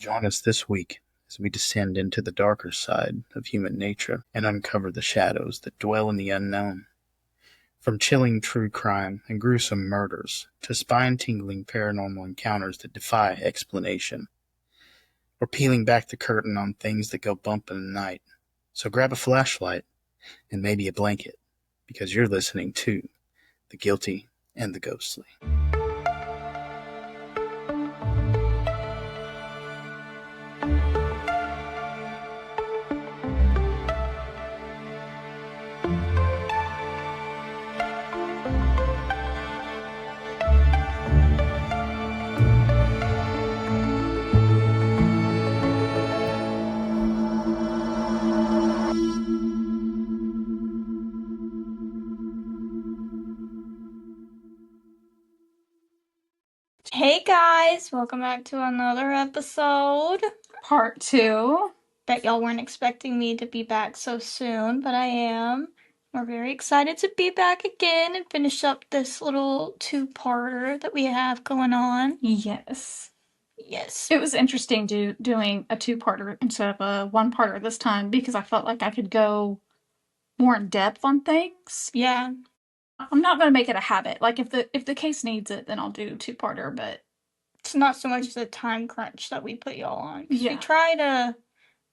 Join us this week as we descend into the darker side of human nature and uncover the shadows that dwell in the unknown. From chilling true crime and gruesome murders to spine-tingling paranormal encounters that defy explanation, we're peeling back the curtain on things that go bump in the night. So grab a flashlight and maybe a blanket, because you're listening to The Guilty and the Ghostly. Hey guys, welcome back to another episode. Part 2. Bet y'all weren't expecting me to be back so soon, but I am. We're very excited to be back again and finish up this little two-parter that we have going on. Yes. Yes. It was interesting doing a two-parter instead of a one-parter this time because I felt like I could go more in depth on things. Yeah. I'm not going to make it a habit. Like if the case needs it, then I'll do two-parter, but it's not so much the time crunch that we put y'all on. Yeah. We try to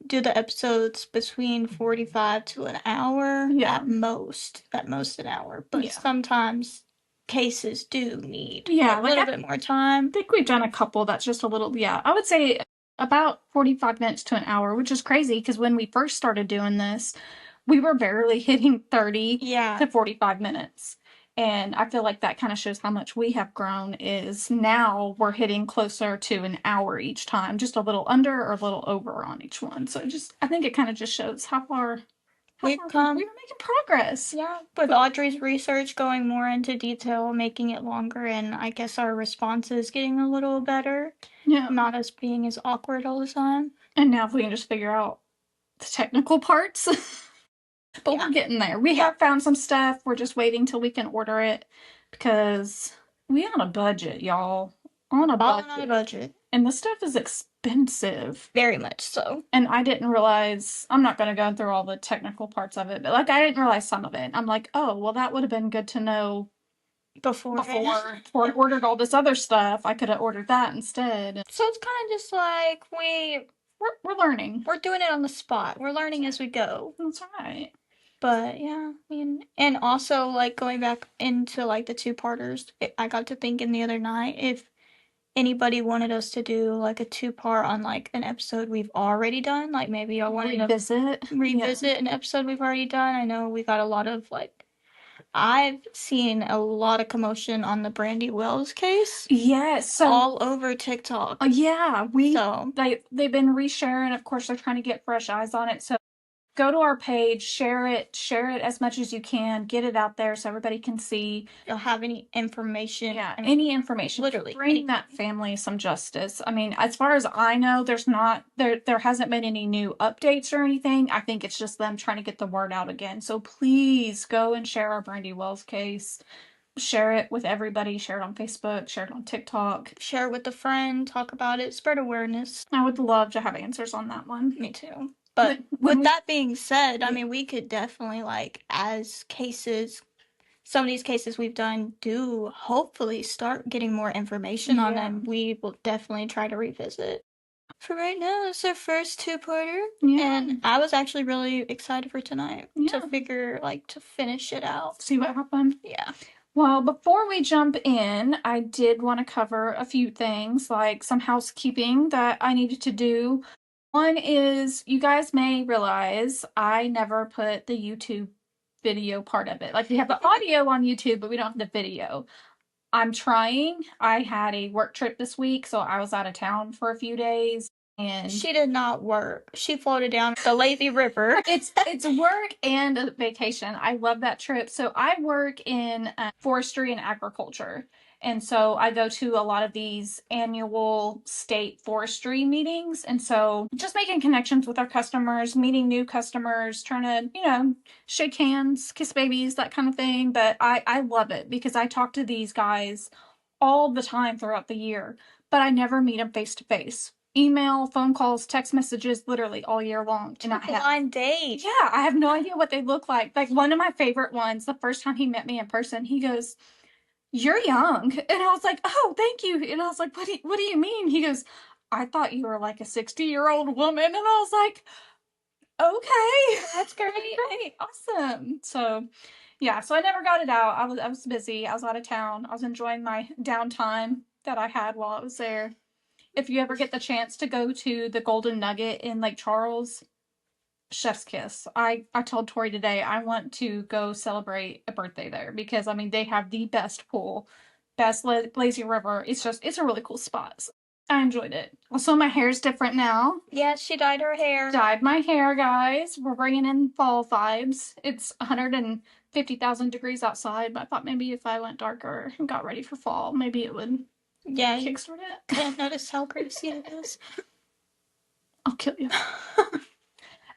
do the episodes between 45 to an hour at most an hour, but sometimes cases do need a little bit more time. I think we've done a couple that's just a little, I would say about 45 minutes to an hour, which is crazy because when we first started doing this, we were barely hitting 30 to 45 minutes. And I feel like that kind of shows how much we have grown is now we're hitting closer to an hour each time, just a little under or a little over on each one. So I think it kind of just shows how far we've come. We were making progress. Yeah, with Audrey's research going more into detail, making it longer, and I guess our responses getting a little better. Yeah. Not us being as awkward all the time. And now if we can just figure out the technical parts. But we're getting there. We have found some stuff. We're just waiting till we can order it because we on a budget, y'all. On a budget. And the stuff is expensive. Very much so. And I didn't realize, I'm not going to go through all the technical parts of it, but like I didn't realize some of it. I'm like, oh, well, that would have been good to know before I ordered all this other stuff. I could have ordered that instead. So it's kind of just like we're learning. We're doing it on the spot. We're learning as we go. That's right. But yeah, I mean, and also like going back into like the two-parters, I got to thinking the other night if anybody wanted us to do like a two-part on like an episode we've already done, like maybe y'all wanted to revisit an episode we've already done. I know we got a lot of like, I've seen a lot of commotion on the Brandy Wells case. Yes, so all over TikTok. Yeah, they've been resharing. Of course, they're trying to get fresh eyes on it. So go to our page, share it as much as you can, get it out there so everybody can see. You'll have any information. Yeah, any information. Literally. Bring that family some justice. I mean, as far as I know, there hasn't been any new updates or anything. I think it's just them trying to get the word out again. So please go and share our Brandy Wells case. Share it with everybody. Share it on Facebook. Share it on TikTok. Share it with a friend. Talk about it. Spread awareness. I would love to have answers on that one. Me too. But with that being said, I mean, we could definitely, like, as cases, some of these cases we've done do hopefully start getting more information on them. We will definitely try to revisit. For right now, it's our first two-parter. Yeah. And I was actually really excited for tonight to finish it out. See what happened? Yeah. Well, before we jump in, I did want to cover a few things, like some housekeeping that I needed to do. One is, you guys may realize I never put the YouTube video part of it. Like, we have the audio on YouTube, but we don't have the video. I'm trying. I had a work trip this week, so I was out of town for a few days. And she did not work. She floated down the lazy river. It's work and a vacation. I love that trip. So I work in forestry and agriculture. And so I go to a lot of these annual state forestry meetings. And so just making connections with our customers, meeting new customers, trying to, shake hands, kiss babies, that kind of thing. But I love it because I talk to these guys all the time throughout the year, but I never meet them face to face. email, phone calls, text messages, literally all year long. And blind date. Yeah, I have no idea what they look like. Like one of my favorite ones, the first time he met me in person, he goes, "You're young," and I was like, "Oh, thank you." And I was like, What do you mean?" He goes, "I thought you were like a 60-year-old woman," and I was like, "Okay, that's great, great, awesome." So, yeah, so I never got it out. I was busy. I was out of town. I was enjoying my downtime that I had while I was there. If you ever get the chance to go to the Golden Nugget in Lake Charles, chef's kiss. I told Tori today I want to go celebrate a birthday there because I mean they have the best pool, best lazy river. It's a really cool spot. So I enjoyed it. Also, my hair's different now. Yeah, she dyed her hair. Dyed my hair, guys. We're bringing in fall vibes. It's 150,000 degrees outside, but I thought maybe if I went darker and got ready for fall, maybe it would kickstart it. Can't notice how crazy it is. I'll kill you.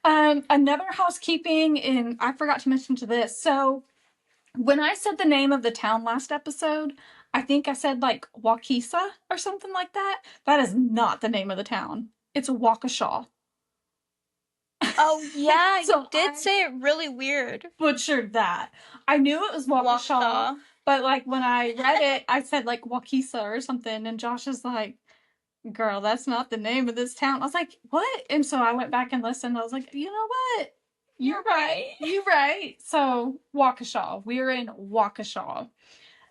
Another housekeeping, and I forgot to mention to this. So when I said the name of the town last episode, I think I said like Waukesha or something like that. That is not the name of the town. It's Waukesha. Oh yeah, so you did say it really weird. Butchered that. I knew it was Waukesha, but like when I read it, I said like Waukesha or something, and Josh is like, "Girl, that's not the name of this town." I was like, "What?" And so I went back and listened. I was like, "You know what? You're right. You're right." So Waukesha. We're in Waukesha.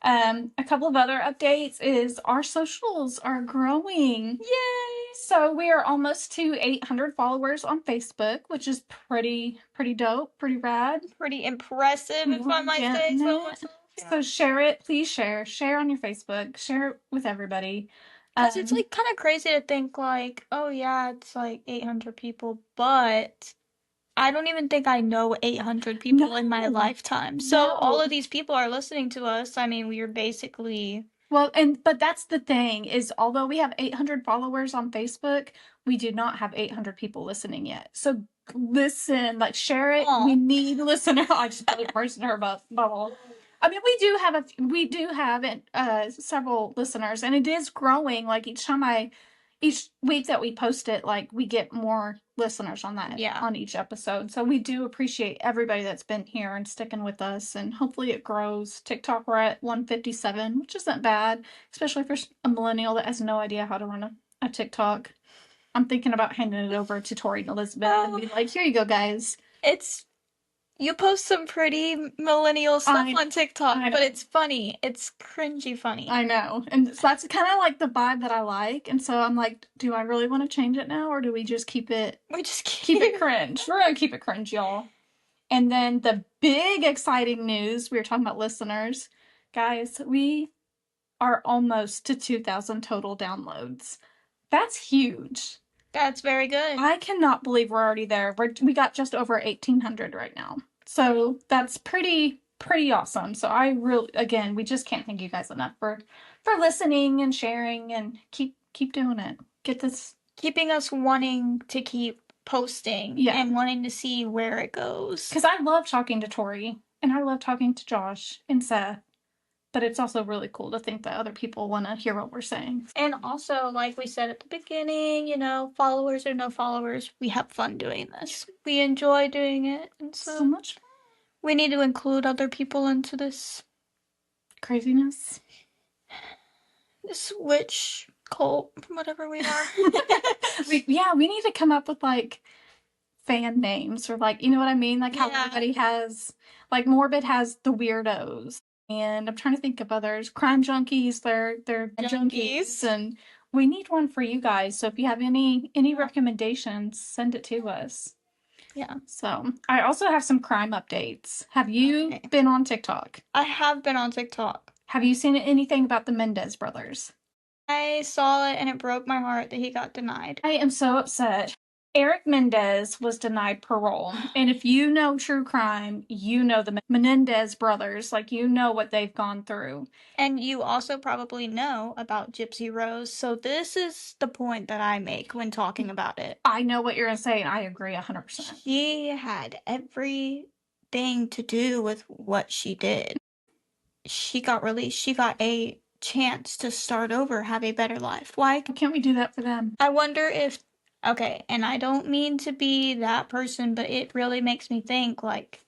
A couple of other updates is our socials are growing. Yay! So we are almost to 800 followers on Facebook, which is pretty dope, pretty rad. Pretty impressive, if I might say so myself. Yeah. So share it, please share. Share on your Facebook. Share it with everybody. Because it's like kind of crazy to think like, oh yeah, it's like 800 people, but I don't even think I know 800 people in my lifetime. So all of these people are listening to us. I mean, we are basically... Well, but that's the thing is, although we have 800 followers on Facebook, we do not have 800 people listening yet. So listen, like share it. Aww. We need listeners. I just put a person in her bubble. I mean, we do have several listeners, and it is growing. Like each week that we post it, like we get more listeners on that on each episode. So we do appreciate everybody that's been here and sticking with us, and hopefully it grows. TikTok, we're at 157, which isn't bad, especially for a millennial that has no idea how to run a TikTok. I'm thinking about handing it over to Tori and Elizabeth and be like, "Here you go, guys." You post some pretty millennial stuff on TikTok, but it's funny. It's cringy funny. I know. And so that's kind of like the vibe that I like. And so I'm like, do I really want to change it now, or do we just keep it? We just keep it cringe. We're going to keep it cringe, y'all. And then the big exciting news, we were talking about listeners. Guys, we are almost to 2,000 total downloads. That's huge. That's very good. I cannot believe we're already there. We got just over 1,800 right now. So that's pretty awesome. So I really, again, we just can't thank you guys enough for listening and sharing, and keep doing it. Keeping us wanting to keep posting and wanting to see where it goes. Because I love talking to Tori and I love talking to Josh and Seth. But it's also really cool to think that other people want to hear what we're saying. And also, like we said at the beginning, you know, followers or no followers, we have fun doing this. We enjoy doing it. And so much fun. We need to include other people into this craziness. This witch cult, whatever we are. we need to come up with like fan names, or like, you know what I mean? Like how everybody has, like Morbid has the weirdos. And I'm trying to think of others. Crime junkies, they're junkies. And we need one for you guys. So if you have any recommendations, send it to us. Yeah. So I also have some crime updates. Have you been on TikTok? I have been on TikTok. Have you seen anything about the Mendez brothers? I saw it and it broke my heart that he got denied. I am so upset. Eric Mendez was denied parole. And if you know true crime, you know the Menendez brothers. Like, you know what they've gone through. And you also probably know about Gypsy Rose. So this is the point that I make when talking about it. I know what you're going to say, and I agree 100%. She had everything to do with what she did. She got released. She got a chance to start over, have a better life. Why can't we do that for them? I wonder if, okay, and I don't mean to be that person, but it really makes me think, like,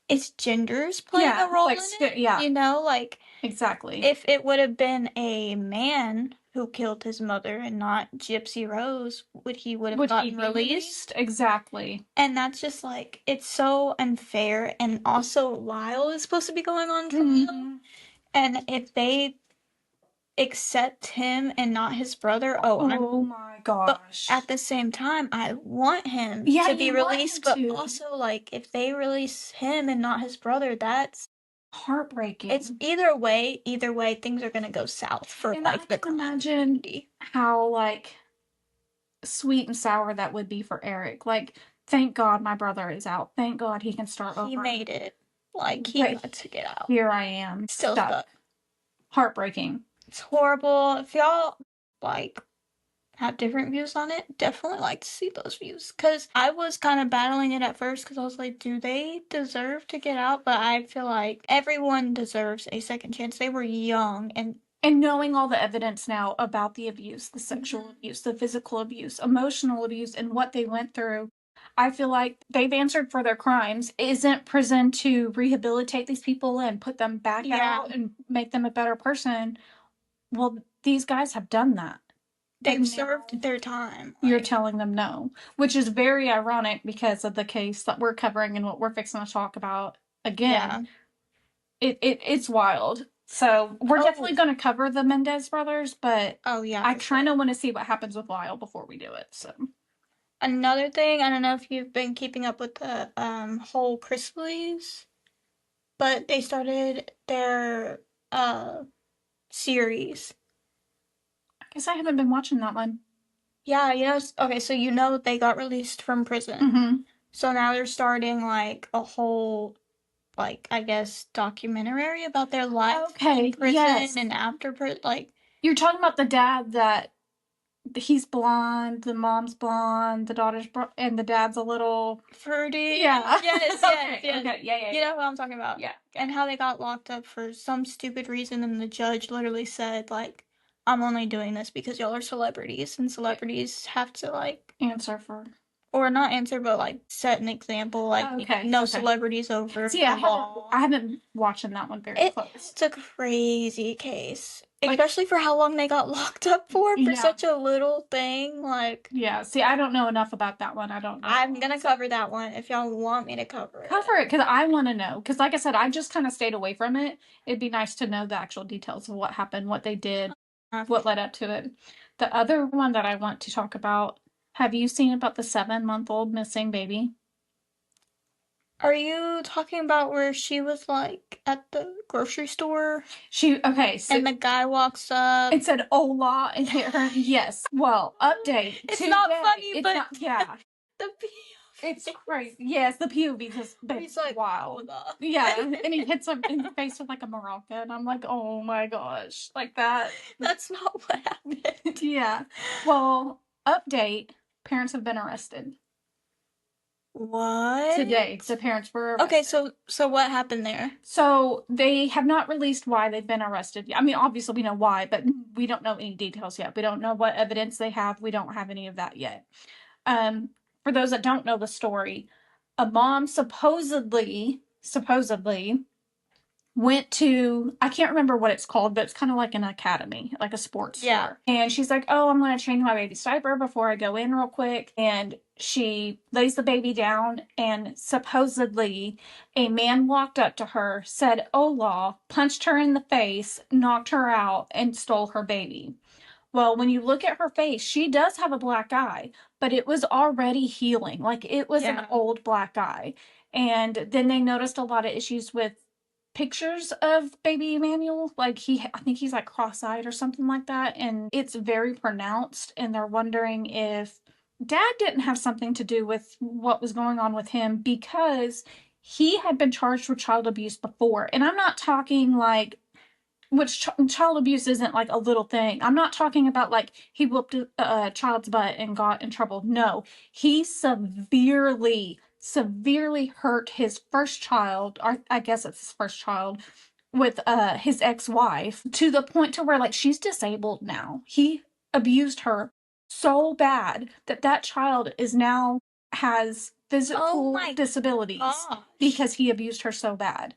is genders playing a role in it? Yeah. You know, like, exactly. If it would have been a man who killed his mother and not Gypsy Rose, would have gotten released? Exactly. And that's just like, it's so unfair. And also, Lyle is supposed to be going on trial. Mm-hmm. And if they accept him and not his brother, oh my gosh. But at the same time, I want him to be released. But also, like, if they release him and not his brother, that's heartbreaking. It's either way, things are gonna go south for and like I can imagine how like sweet and sour that would be for Eric. Like, thank God my brother is out. Thank God he can start over. He made it. Like, he got to get out. Here I am, Still stuck. Heartbreaking. It's horrible. If y'all like have different views on it, definitely like to see those views. Because I was kind of battling it at first because I was like, do they deserve to get out? But I feel like everyone deserves a second chance. They were young and knowing all the evidence now about the abuse, the sexual abuse, the physical abuse, emotional abuse, and what they went through, I feel like they've answered for their crimes. Isn't prison to rehabilitate these people and put them back out and make them a better person? Well, these guys have done that. They've served their time. You're telling them no, which is very ironic because of the case that we're covering and what we're fixing to talk about again. Yeah. It's wild. So we're definitely going to cover the Mendez brothers, but I kind of want to see what happens with Lyle before we do it. So another thing, I don't know if you've been keeping up with the whole Chrisleys, but they started their series. I guess I haven't been watching that one. Yeah, you know, okay, so you know they got released from prison. Mm-hmm. So now they're starting like a whole, like, I guess, documentary about their life in prison and after prison. Like, you're talking about the dad that he's blonde, the mom's blonde, the daughter's and the dad's a little fruity. Yeah. Yes. Okay. Yeah. You know what I'm talking about. Yeah. And how they got locked up for some stupid reason, and the judge literally said, like, I'm only doing this because y'all are celebrities, and celebrities have to, like, answer for, or not answer, but like set an example, like no celebrities over the law. I haven't watched that one very close. It's a crazy case, especially for how long they got locked up for such a little thing. Like, yeah, see, I don't know enough about that one. I don't know. I'm gonna cover that one if y'all want me to cover it. Cover it because I want to know. Because, like I said, I just kind of stayed away from it. It'd be nice to know the actual details of what happened, what they did, what led up to it. The other one that I want to talk about. Have you seen about the 7-month-old missing baby? Are you talking about where she was like at the grocery store? Okay, so and the guy walks up and said "Hola" and hit her. Yes. Well, update. It's not funny, it's but not, yeah, the it's crazy. Yes, the POV just he's like, wild. Yeah, and he hits him in the face with like a maraca, and I'm like, oh my gosh, like that. That's not what happened. Yeah. Well, update. Parents have been arrested. What? Today, the parents were arrested. Okay, so what happened there? So they have not released why they've been arrested. I mean, obviously we know why, but we don't know any details yet. We don't know what evidence they have. We don't have any of that yet. For those that don't know the story, a mom supposedly went to, I can't remember what it's called, but it's kind of like an academy, like a sports store. And she's like, oh, I'm going to change my baby's diaper before I go in real quick. And she lays the baby down, and supposedly a man walked up to her, said "Hola," punched her in the face, knocked her out, and stole her baby. Well, when you look at her face, she does have a black eye, but it was already healing. Like, it was an old black eye. And then they noticed a lot of issues with pictures of baby Emmanuel. Like, I think he's like cross-eyed or something like that. And it's very pronounced. And they're wondering if dad didn't have something to do with what was going on with him, because he had been charged with child abuse before. And I'm not talking like, which child abuse isn't like a little thing. I'm not talking about like he whooped a child's butt and got in trouble. No, he severely hurt his first child, or I guess it's his first child, with his ex-wife to the point to where like she's disabled now. He abused her so bad that child is now has physical disabilities because he abused her so bad.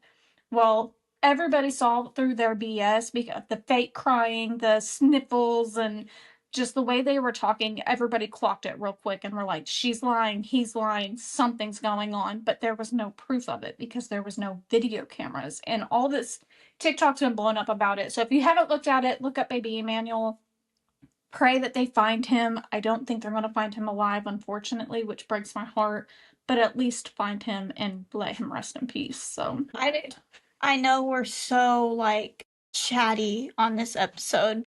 Well, everybody saw through their BS because the fake crying, the sniffles, and just the way they were talking. Everybody clocked it real quick and were like, she's lying, he's lying, something's going on. But there was no proof of it because there was no video cameras. And all this TikTok's been blown up about it. So if you haven't looked at it, look up Baby Emmanuel. Pray that they find him. I don't think they're going to find him alive, unfortunately, which breaks my heart. But at least find him and let him rest in peace. So I know we're so like chatty on this episode,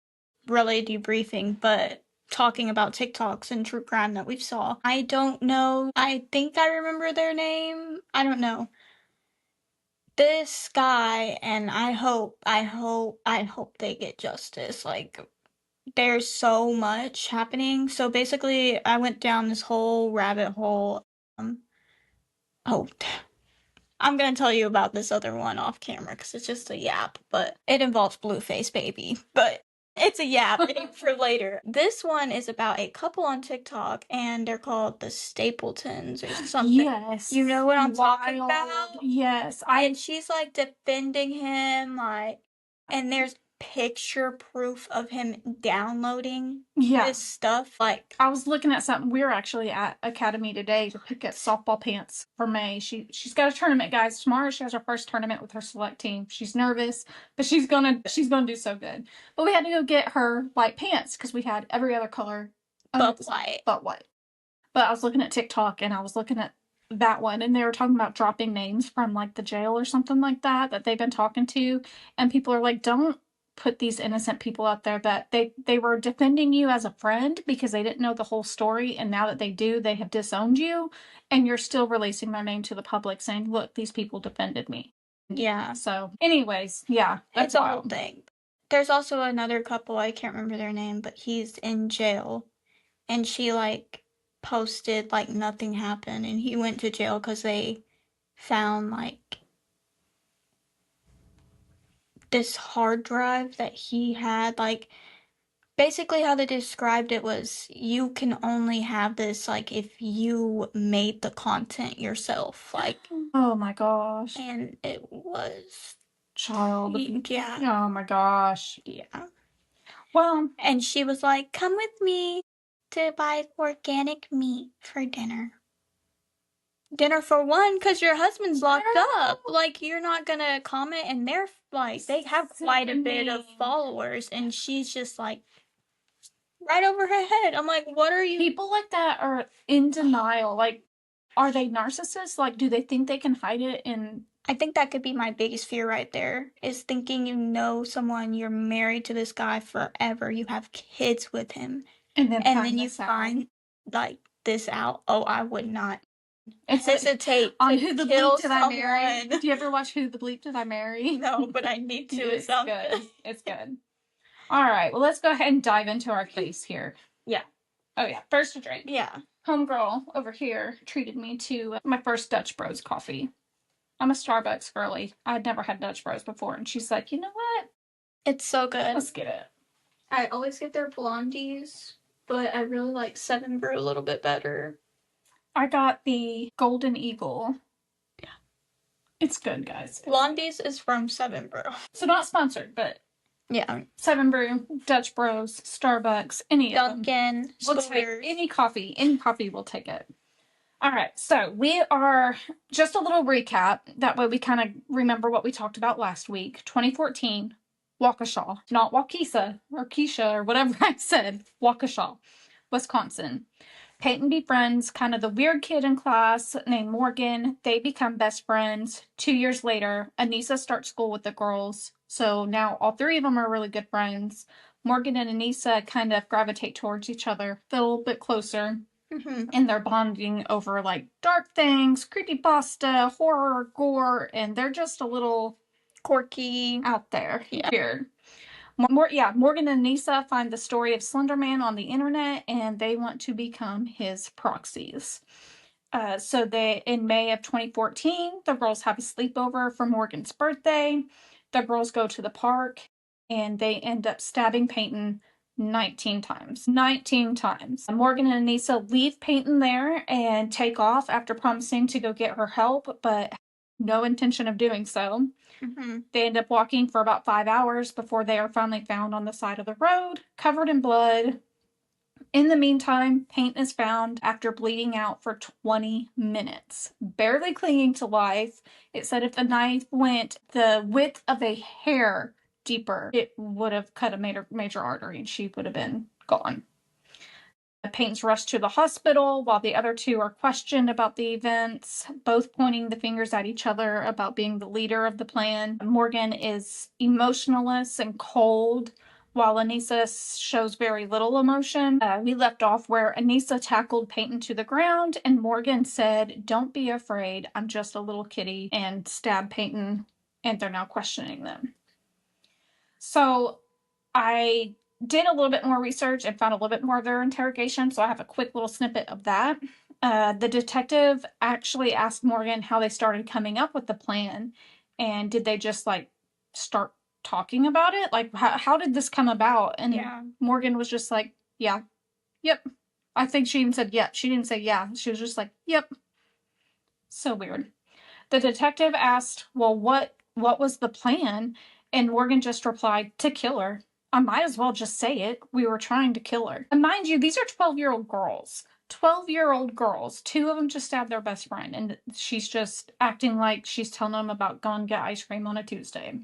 really debriefing, but talking about TikToks and true crime that we saw. I don't know. I think I remember their name. I don't know. This guy, and I hope they get justice. Like, there's so much happening. So basically, I went down this whole rabbit hole. Oh, I'm gonna tell you about this other one off camera because it's just a yap, but it involves Blueface Baby. But it's a yap for later. This one is about a couple on TikTok, and they're called the Stapletons or something. yes, You know what I'm talking about? Yes, and she's like defending him, like, and there's picture proof of him downloading this stuff. Like, I was looking at something. We were actually at Academy today to pick up softball pants for May. She's got a tournament, guys. Tomorrow she has her first tournament with her select team. She's nervous, but she's gonna do so good. But we had to go get her white pants because we had every other color but white. But white. But I was looking at TikTok and I was looking at that one and they were talking about dropping names from like the jail or something like that they've been talking to, and people are like, don't put these innocent people out there that they were defending you as a friend because they didn't know the whole story, and now that they do, they have disowned you, and you're still releasing their name to the public saying, look, these people defended me. Yeah. So anyways, yeah, that's a whole thing. There's also another couple, I can't remember their name, but he's in jail, and she like posted like nothing happened, and he went to jail because they found like this hard drive that he had. Like, basically how they described it was, you can only have this like if you made the content yourself. Like, oh my gosh. And it was child. Yeah. Oh my gosh. Yeah. Well, and she was like, come with me to buy organic meat for dinner. Dinner for one, because your husband's locked up. Like, you're not gonna comment, and they're like, they have quite a bit of followers, and she's just like right over her head. I'm like, what are you? People like that are in denial. Like, are they narcissists? Like, do they think they can hide it in? I think that could be my biggest fear right there, is thinking you know someone, you're married to this guy forever, you have kids with him, and then you find like this out. Oh, I would not hesitate on to Who the kill Bleep Did I Marry. Do you ever watch Who the Bleep Did I Marry? No, but I need to. It's good. It's good. All right. Well, let's go ahead and dive into our case here. Yeah. Oh yeah. First a drink. Yeah. Homegirl over here treated me to my first Dutch Bros coffee. I'm a Starbucks girly. I'd never had Dutch Bros before, and she's like, you know what? It's so good. Let's get it. I always get their blondies, but I really like Seven Brew a little bit better. I got the Golden Eagle. Yeah. It's good, guys. Blondies is from Seven Brew. So not sponsored, but yeah. Seven Brew, Dutch Bros, Starbucks, any Dunkin', of them. We'll take any coffee. Any coffee, we'll take it. All right, so we are, just a little recap. That way we kind of remember what we talked about last week. 2014, Waukesha, not Waukesha or Keisha or whatever I said. Waukesha, Wisconsin. Peyton befriends kind of the weird kid in class named Morgan. They become best friends. 2 years later, Anissa starts school with the girls. So now all three of them are really good friends. Morgan and Anissa kind of gravitate towards each other, feel a little bit closer. Mm-hmm. And they're bonding over like dark things, creepypasta, horror, gore, and they're just a little quirky, out there. Yeah. Weird. Morgan and Anissa find the story of Slender Man on the internet, and they want to become his proxies. So in May of 2014, the girls have a sleepover for Morgan's birthday. The girls go to the park and they end up stabbing Peyton 19 times. 19 times. Morgan and Anissa leave Peyton there and take off after promising to go get her help, but no intention of doing so. They end up walking for about 5 hours before they are finally found on the side of the road, covered in blood. In the meantime, Peyton is found after bleeding out for 20 minutes, barely clinging to life. It said if the knife went the width of a hair deeper, it would have cut a major artery and she would have been gone. Peyton's rushed to the hospital while the other two are questioned about the events, both pointing the fingers at each other about being the leader of the plan. Morgan is emotionless and cold, while Anissa shows very little emotion. We left off where Anissa tackled Peyton to the ground and Morgan said, "Don't be afraid, I'm just a little kitty," and stabbed Peyton, and they're now questioning them. So I did a little bit more research and found a little bit more of their interrogation, so I have a quick little snippet of that. The detective actually asked Morgan how they started coming up with the plan, and did they just like start talking about it? Like, how did this come about? And Morgan was just like, yeah, yep. I think she even said, yep. She didn't say yeah. She was just like, yep. So weird. The detective asked, well, what was the plan? And Morgan just replied, to kill her. I might as well just say it. We were trying to kill her. And mind you, these are 12-year-old girls. 12-year-old girls. Two of them just stabbed their best friend. And she's just acting like she's telling them about going to get ice cream on a Tuesday.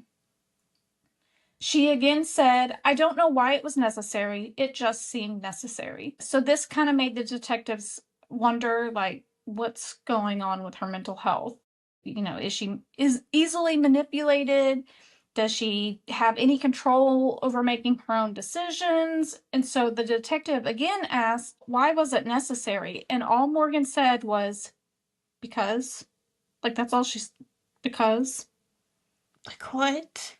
She again said, I don't know why it was necessary. It just seemed necessary. So this kind of made the detectives wonder, like, what's going on with her mental health? You know, is she easily manipulated? Does she have any control over making her own decisions? And so the detective again asked, why was it necessary? And all Morgan said was, because. Like, that's all she's, because. Like, what?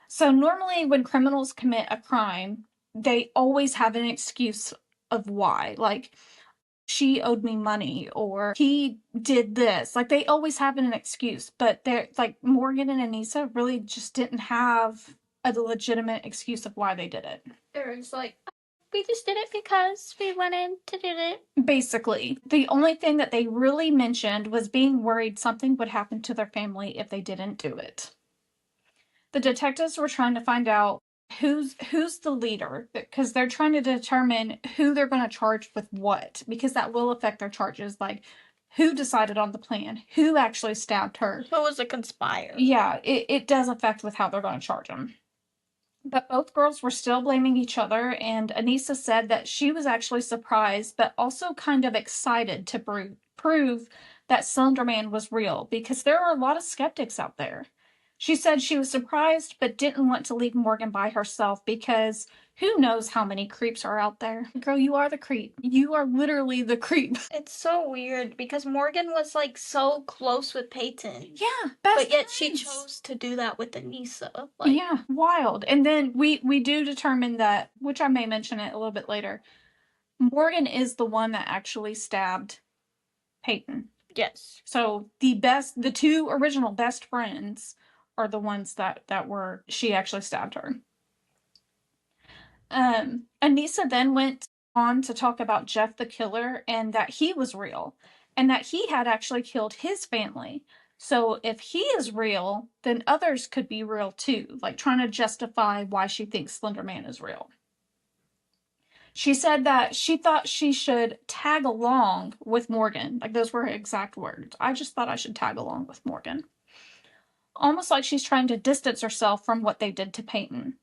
So normally when criminals commit a crime, they always have an excuse of why. Like, she owed me money, or he did this. Like, they always have an excuse, but they're like, Morgan and Anissa really just didn't have a legitimate excuse of why they did it. It was like, we just did it because we wanted to do it. Basically, the only thing that they really mentioned was being worried something would happen to their family if they didn't do it. The detectives were trying to find out who's the leader, because they're trying to determine who they're going to charge with what, because that will affect their charges. Like, who decided on the plan, who actually stabbed her, who was a conspirator. Yeah, it does affect with how they're going to charge them. But both girls were still blaming each other, and Anissa said that she was actually surprised but also kind of excited to prove that Slender Man was real, because there are a lot of skeptics out there. She said she was surprised but didn't want to leave Morgan by herself, because who knows how many creeps are out there. Girl, you are the creep. You are literally the creep. It's so weird because Morgan was like so close with Peyton. Yeah, but yet she chose to do that with Anissa. Like, yeah, wild. And then we do determine that, which I may mention it a little bit later, Morgan is the one that actually stabbed Peyton. Yes. So the two original best friends are the ones that were, she actually stabbed her. Anissa then went on to talk about Jeff the killer, and that he was real, and that he had actually killed his family. So if he is real, then others could be real too, like trying to justify why she thinks Slender Man is real. She said that she thought she should tag along with Morgan. Like, those were her exact words. I just thought I should tag along with Morgan. Almost like she's trying to distance herself from what they did to Peyton,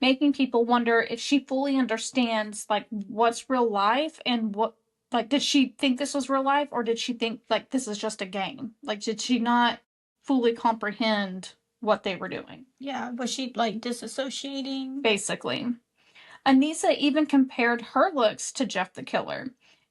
making people wonder if she fully understands, like, what's real life and what, like, did she think this was real life, or did she think, like, this is just a game? Like, did she not fully comprehend what they were doing? Yeah, was she, like, disassociating? Basically. Anissa even compared her looks to Jeff the killer,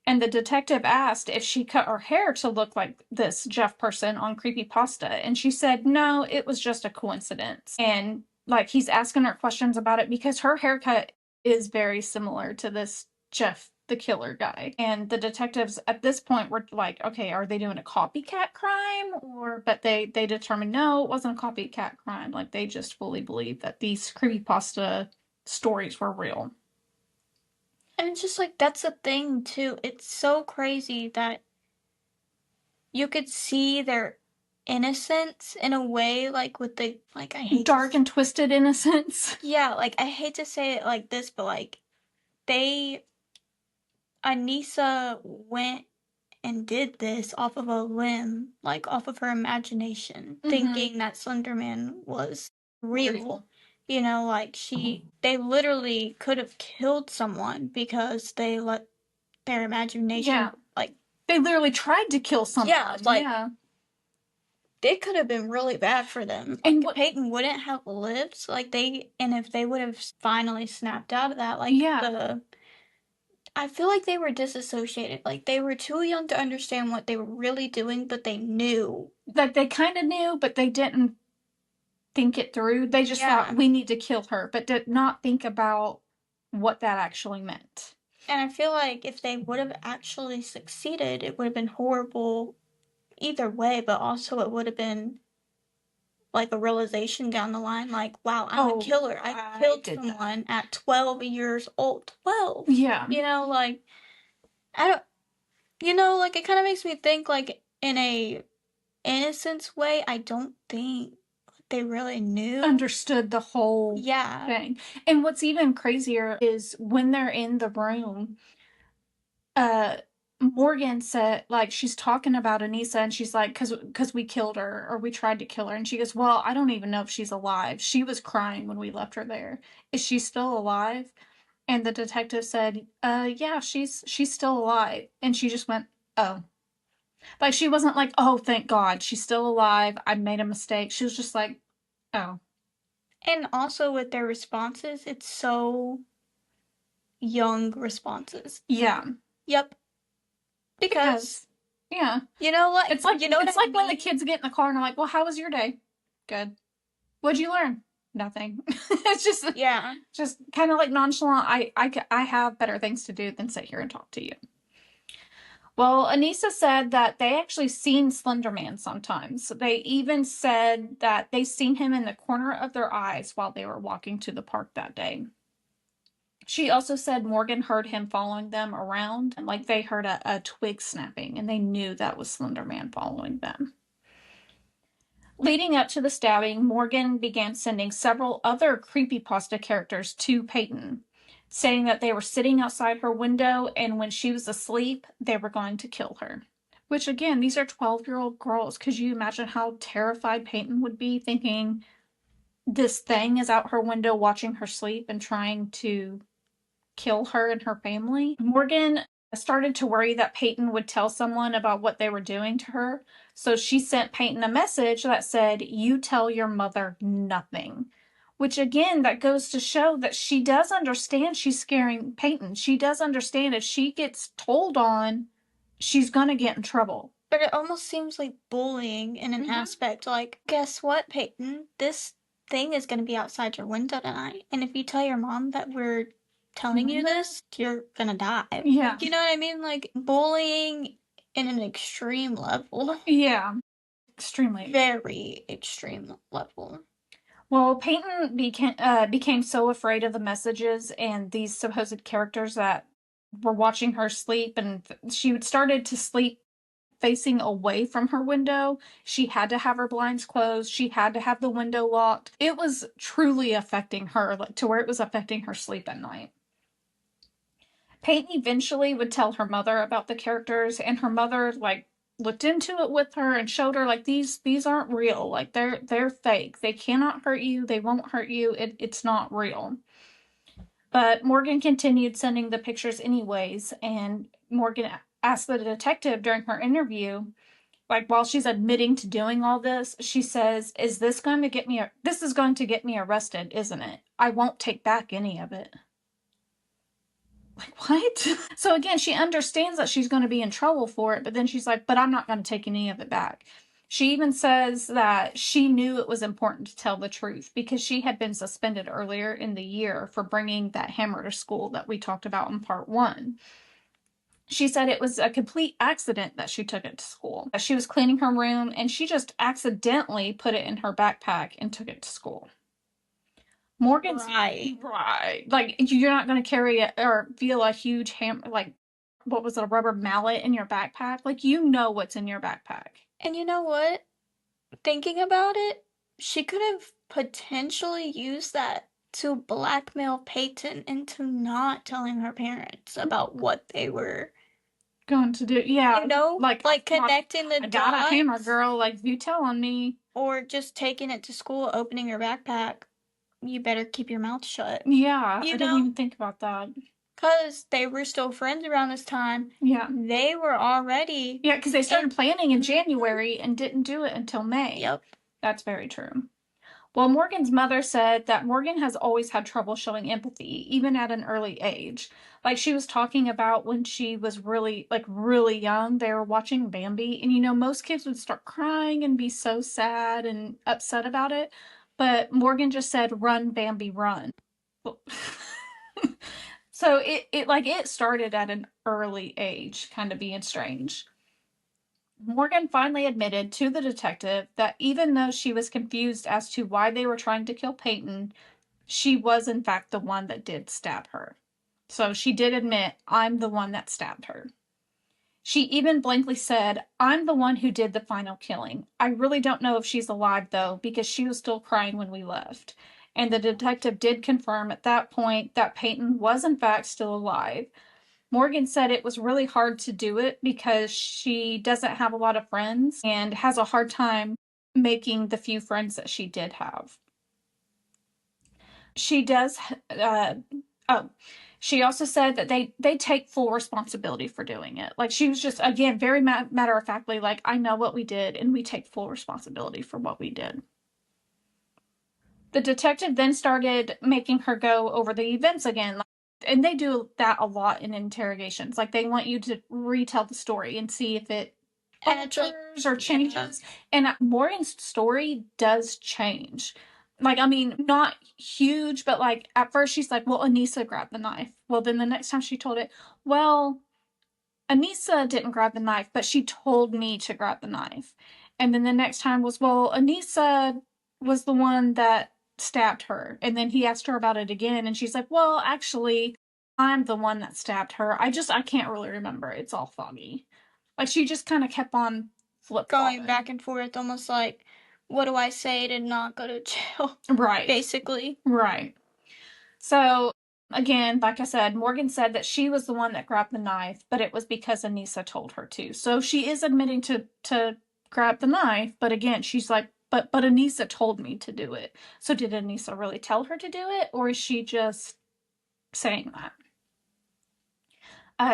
and the detective asked if she cut her hair to look like this Jeff person on Creepypasta, and she said no, it was just a coincidence. And like, he's asking her questions about it because her haircut is very similar to this Jeff the killer guy. And the detectives at this point were like, okay, are they doing a copycat crime? But they determined, no, it wasn't a copycat crime. Like, they just fully believed that these creepypasta stories were real. And it's just like, that's the thing, too. It's so crazy that you could see their innocence in a way, like, with the, like, I hate dark and twisted innocence. Yeah, like, I hate to say it like this, but, like, Anissa went and did this off of a limb, like, off of her imagination, thinking that Slender Man was real. You know, like, they literally could have killed someone because they let their imagination, like... They literally tried to kill someone. Yeah, like... Yeah. It could have been really bad for them. And Peyton wouldn't have lived, like, and if they would have finally snapped out of that, like, I feel like they were disassociated. Like, they were too young to understand what they were really doing, but they knew. Like, they kind of knew, but they didn't think it through. They just thought, we need to kill her, but did not think about what that actually meant. And I feel like if they would have actually succeeded, it would have been horrible either way, but also it would have been like a realization down the line, like, wow, I'm a killer. I killed someone at 12 years old. 12. Yeah. You know, like, like, it kind of makes me think, like, in a innocence way, I don't think they really knew. Understood the whole thing. And what's even crazier is when they're in the room, Morgan said, like, she's talking about Anissa, and she's like, because we killed her, or we tried to kill her. And she goes, well, I don't even know if she's alive. She was crying when we left her there. Is she still alive? And the detective said, yeah, she's still alive. And she just went, oh. Like, she wasn't like, oh, thank God, she's still alive. I made a mistake. She was just like, oh. And also with their responses, it's so young responses. Yeah. Yep. Because yeah. You know what? It's like, it's like when the kids get in the car and are like, well, how was your day? Good. What'd you learn? Nothing. It's just, just kind of like nonchalant. I have better things to do than sit here and talk to you. Well, Anissa said that they actually seen Slender Man sometimes. They even said that they seen him in the corner of their eyes while they were walking to the park that day. She also said Morgan heard him following them around, and like they heard a twig snapping, and they knew that was Slender Man following them. Leading up to the stabbing, Morgan began sending several other creepypasta characters to Peyton, saying that they were sitting outside her window, and when she was asleep, they were going to kill her. Which, again, these are 12-year-old girls. Could you imagine how terrified Peyton would be, thinking this thing is out her window watching her sleep and trying to kill her and her family? Morgan started to worry that Peyton would tell someone about what they were doing to her, so she sent Peyton a message that said, you tell your mother nothing. Which, again, that goes to show that she does understand she's scaring Peyton. She does understand if she gets told on, she's gonna get in trouble. But it almost seems like bullying in an aspect. Like, guess what, Peyton? This thing is gonna be outside your window tonight. And if you tell your mom that we're telling you this, you're gonna die. Yeah. You know what I mean? Like, bullying in an extreme level. Yeah. Extremely. Very extreme level. Well, Peyton became so afraid of the messages and these supposed characters that were watching her sleep, and she started to sleep facing away from her window. She had to have her blinds closed. She had to have the window locked. It was truly affecting her, like, to where it was affecting her sleep at night. Peyton eventually would tell her mother about the characters, and her mother, like, looked into it with her and showed her, like, these aren't real. Like, they're fake. They cannot hurt you. They won't hurt you. It's not real. But Morgan continued sending the pictures anyways, and Morgan asked the detective during her interview, like, while she's admitting to doing all this, she says, this is going to get me arrested, isn't it? I won't take back any of it. Like, what? So again, she understands that she's going to be in trouble for it, but then she's like, but I'm not going to take any of it back. She even says that she knew it was important to tell the truth because she had been suspended earlier in the year for bringing that hammer to school that we talked about in part 1. She said it was a complete accident that she took it to school. She was cleaning her room and she just accidentally put it in her backpack and took it to school. Morgan's right. Like, you're not going to carry it or feel a huge like, what was it, a rubber mallet in your backpack? Like, you know what's in your backpack. And you know what? Thinking about it, she could have potentially used that to blackmail Peyton into not telling her parents about what they were going to do. Yeah. You know? Like connecting the I got a dots. hammer, girl. Like, you tell on me. Or just taking it to school, opening your backpack. You better keep your mouth shut. Yeah, I didn't even think about that. Because they were still friends around this time. Yeah. They were already. Yeah, because they started planning in January and didn't do it until May. Yep. That's very true. Well, Morgan's mother said that Morgan has always had trouble showing empathy, even at an early age. Like, she was talking about when she was really young, they were watching Bambi, and most kids would start crying and be so sad and upset about it. But Morgan just said, "Run, Bambi, run." So it started at an early age, kind of being strange. Morgan finally admitted to the detective that even though she was confused as to why they were trying to kill Peyton, she was in fact the one that did stab her. So she did admit, "I'm the one that stabbed her." She even blankly said, "I'm the one who did the final killing. I really don't know if she's alive though, because she was still crying when we left." And the detective did confirm at that point that Peyton was in fact still alive. Morgan said it was really hard to do it because she doesn't have a lot of friends and has a hard time making the few friends that she did have. She does, she also said that they take full responsibility for doing it. Like, she was just, again, very matter of factly, like, "I know what we did and we take full responsibility for what we did." The detective then started making her go over the events again. And they do that a lot in interrogations. Like, they want you to retell the story and see if it alters or changes. And Morgan's story does change. Like, I mean, not huge, but like at first she's like, "Well, Anissa grabbed the knife." Well, then the next time she told it, "Well, Anissa didn't grab the knife, but she told me to grab the knife." And then the next time was, "Well, Anissa was the one that stabbed her." And then he asked her about it again, and she's like, "Well, actually, I'm the one that stabbed her. I can't really remember. It's all foggy." Like, she just kind of kept on going back and forth, almost like, what do I say to not go to jail? Right. Basically. Right. So, again, like I said, Morgan said that she was the one that grabbed the knife, but it was because Anissa told her to. So she is admitting to grab the knife, but again, she's like, but Anissa told me to do it. So did Anissa really tell her to do it, or is she just saying that?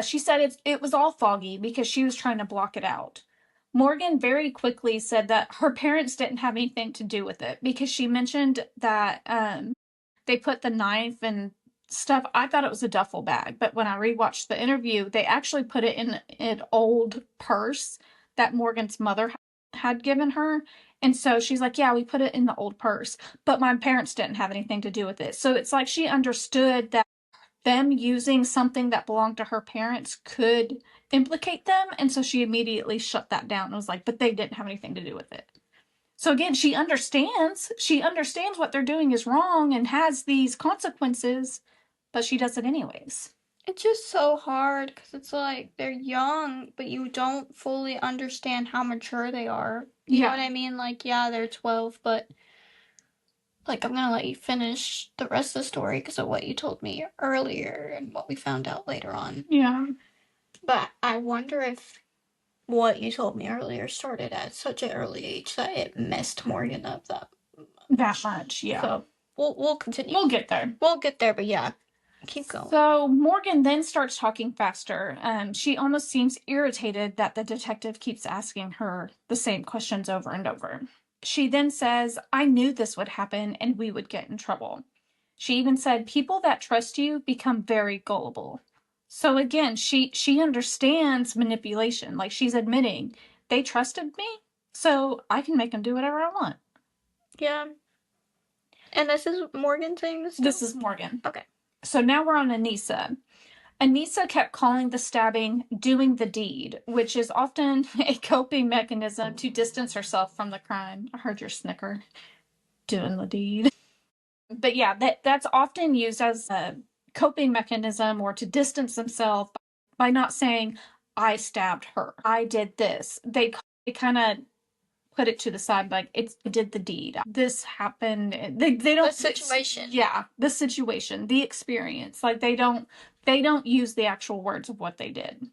She said it was all foggy because she was trying to block it out. Morgan very quickly said that her parents didn't have anything to do with it because she mentioned that they put the knife and stuff. I thought it was a duffel bag, but when I rewatched the interview, they actually put it in an old purse that Morgan's mother had given her. And so she's like, "Yeah, we put it in the old purse, but my parents didn't have anything to do with it." So it's like she understood that them using something that belonged to her parents could implicate them. And so she immediately shut that down and was like, "But they didn't have anything to do with it." So again, she understands what they're doing is wrong and has these consequences, but she does it anyways. It's just so hard because it's like they're young, but you don't fully understand how mature they are. You know what I mean? Like, yeah, they're 12, but like, I'm gonna let you finish the rest of the story because of what you told me earlier and what we found out later on. Yeah. But I wonder if what you told me earlier started at such an early age that it messed Morgan up that much. Yeah. So we'll continue. We'll get there. We'll get there, but yeah. Keep going. So Morgan then starts talking faster. She almost seems irritated that the detective keeps asking her the same questions over and over. She then says, "I knew this would happen and we would get in trouble." She even said, "People that trust you become very gullible." So again, she understands manipulation. Like, she's admitting, they trusted me, so I can make them do whatever I want. Yeah. And this is Morgan saying this? This is Morgan. Okay. So now we're on Anissa. Anissa kept calling the stabbing doing the deed, which is often a coping mechanism to distance herself from the crime. I heard your snicker. Doing the deed. But yeah, that's often used as a coping mechanism or to distance themselves by not saying, I stabbed her. I did this. They kind of put it to the side, like, it's did the deed. This happened. They don't. The situation. Yeah, the situation, the experience. Like, they don't use the actual words of what they did.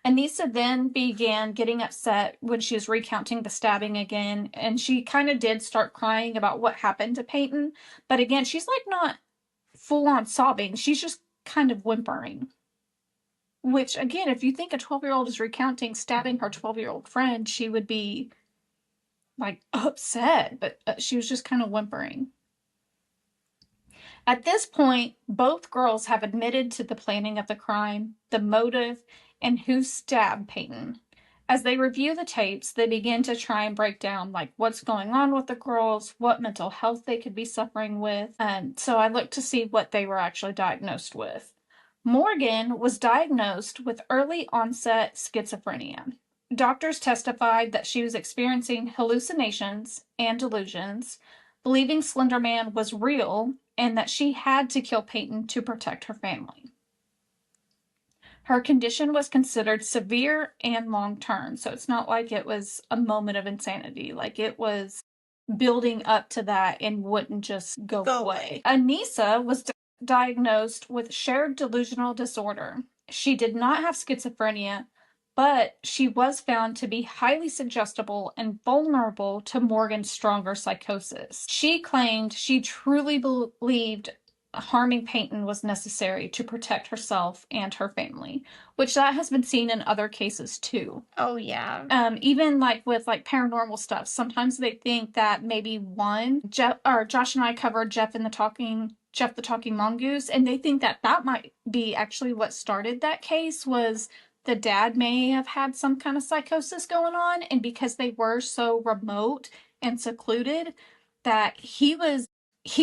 Anissa then began getting upset when she was recounting the stabbing again, and she kind of did start crying about what happened to Peyton. But again, she's like not full on sobbing. She's just kind of whimpering. Which, again, if you think a 12-year-old is recounting stabbing her 12-year-old friend, she would be like upset, but she was just kind of whimpering. At this point, both girls have admitted to the planning of the crime, the motive, and who stabbed Peyton. As they review the tapes, they begin to try and break down like what's going on with the girls, what mental health they could be suffering with. So I looked to see what they were actually diagnosed with. Morgan was diagnosed with early onset schizophrenia. Doctors testified that she was experiencing hallucinations and delusions, believing Slender Man was real, and that she had to kill Peyton to protect her family. Her condition was considered severe and long-term, so it's not like it was a moment of insanity. Like, it was building up to that and wouldn't just go away. Anissa was diagnosed with shared delusional disorder. She did not have schizophrenia, but she was found to be highly suggestible and vulnerable to Morgan's stronger psychosis. She claimed she truly believed harming Peyton was necessary to protect herself and her family, which that has been seen in other cases too. Oh yeah. Even like with like paranormal stuff, sometimes they think that maybe Josh and I covered Jeff the Talking Mongoose, and they think that that might be actually what started that case. Was the dad may have had some kind of psychosis going on, and because they were so remote and secluded, that he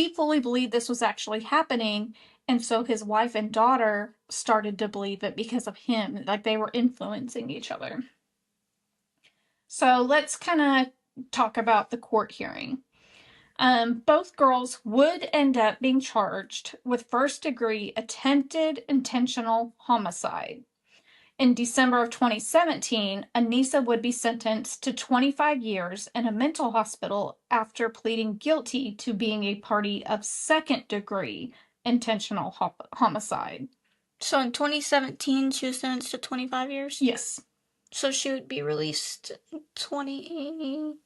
fully believed this was actually happening, and so his wife and daughter started to believe it because of him. Like, they were influencing each other. So let's kind of talk about the court hearing. Both girls would end up being charged with first-degree attempted intentional homicide. In December of 2017, Anissa would be sentenced to 25 years in a mental hospital after pleading guilty to being a party of second-degree intentional homicide. So in 2017, she was sentenced to 25 years? Yes. So she would be released 42.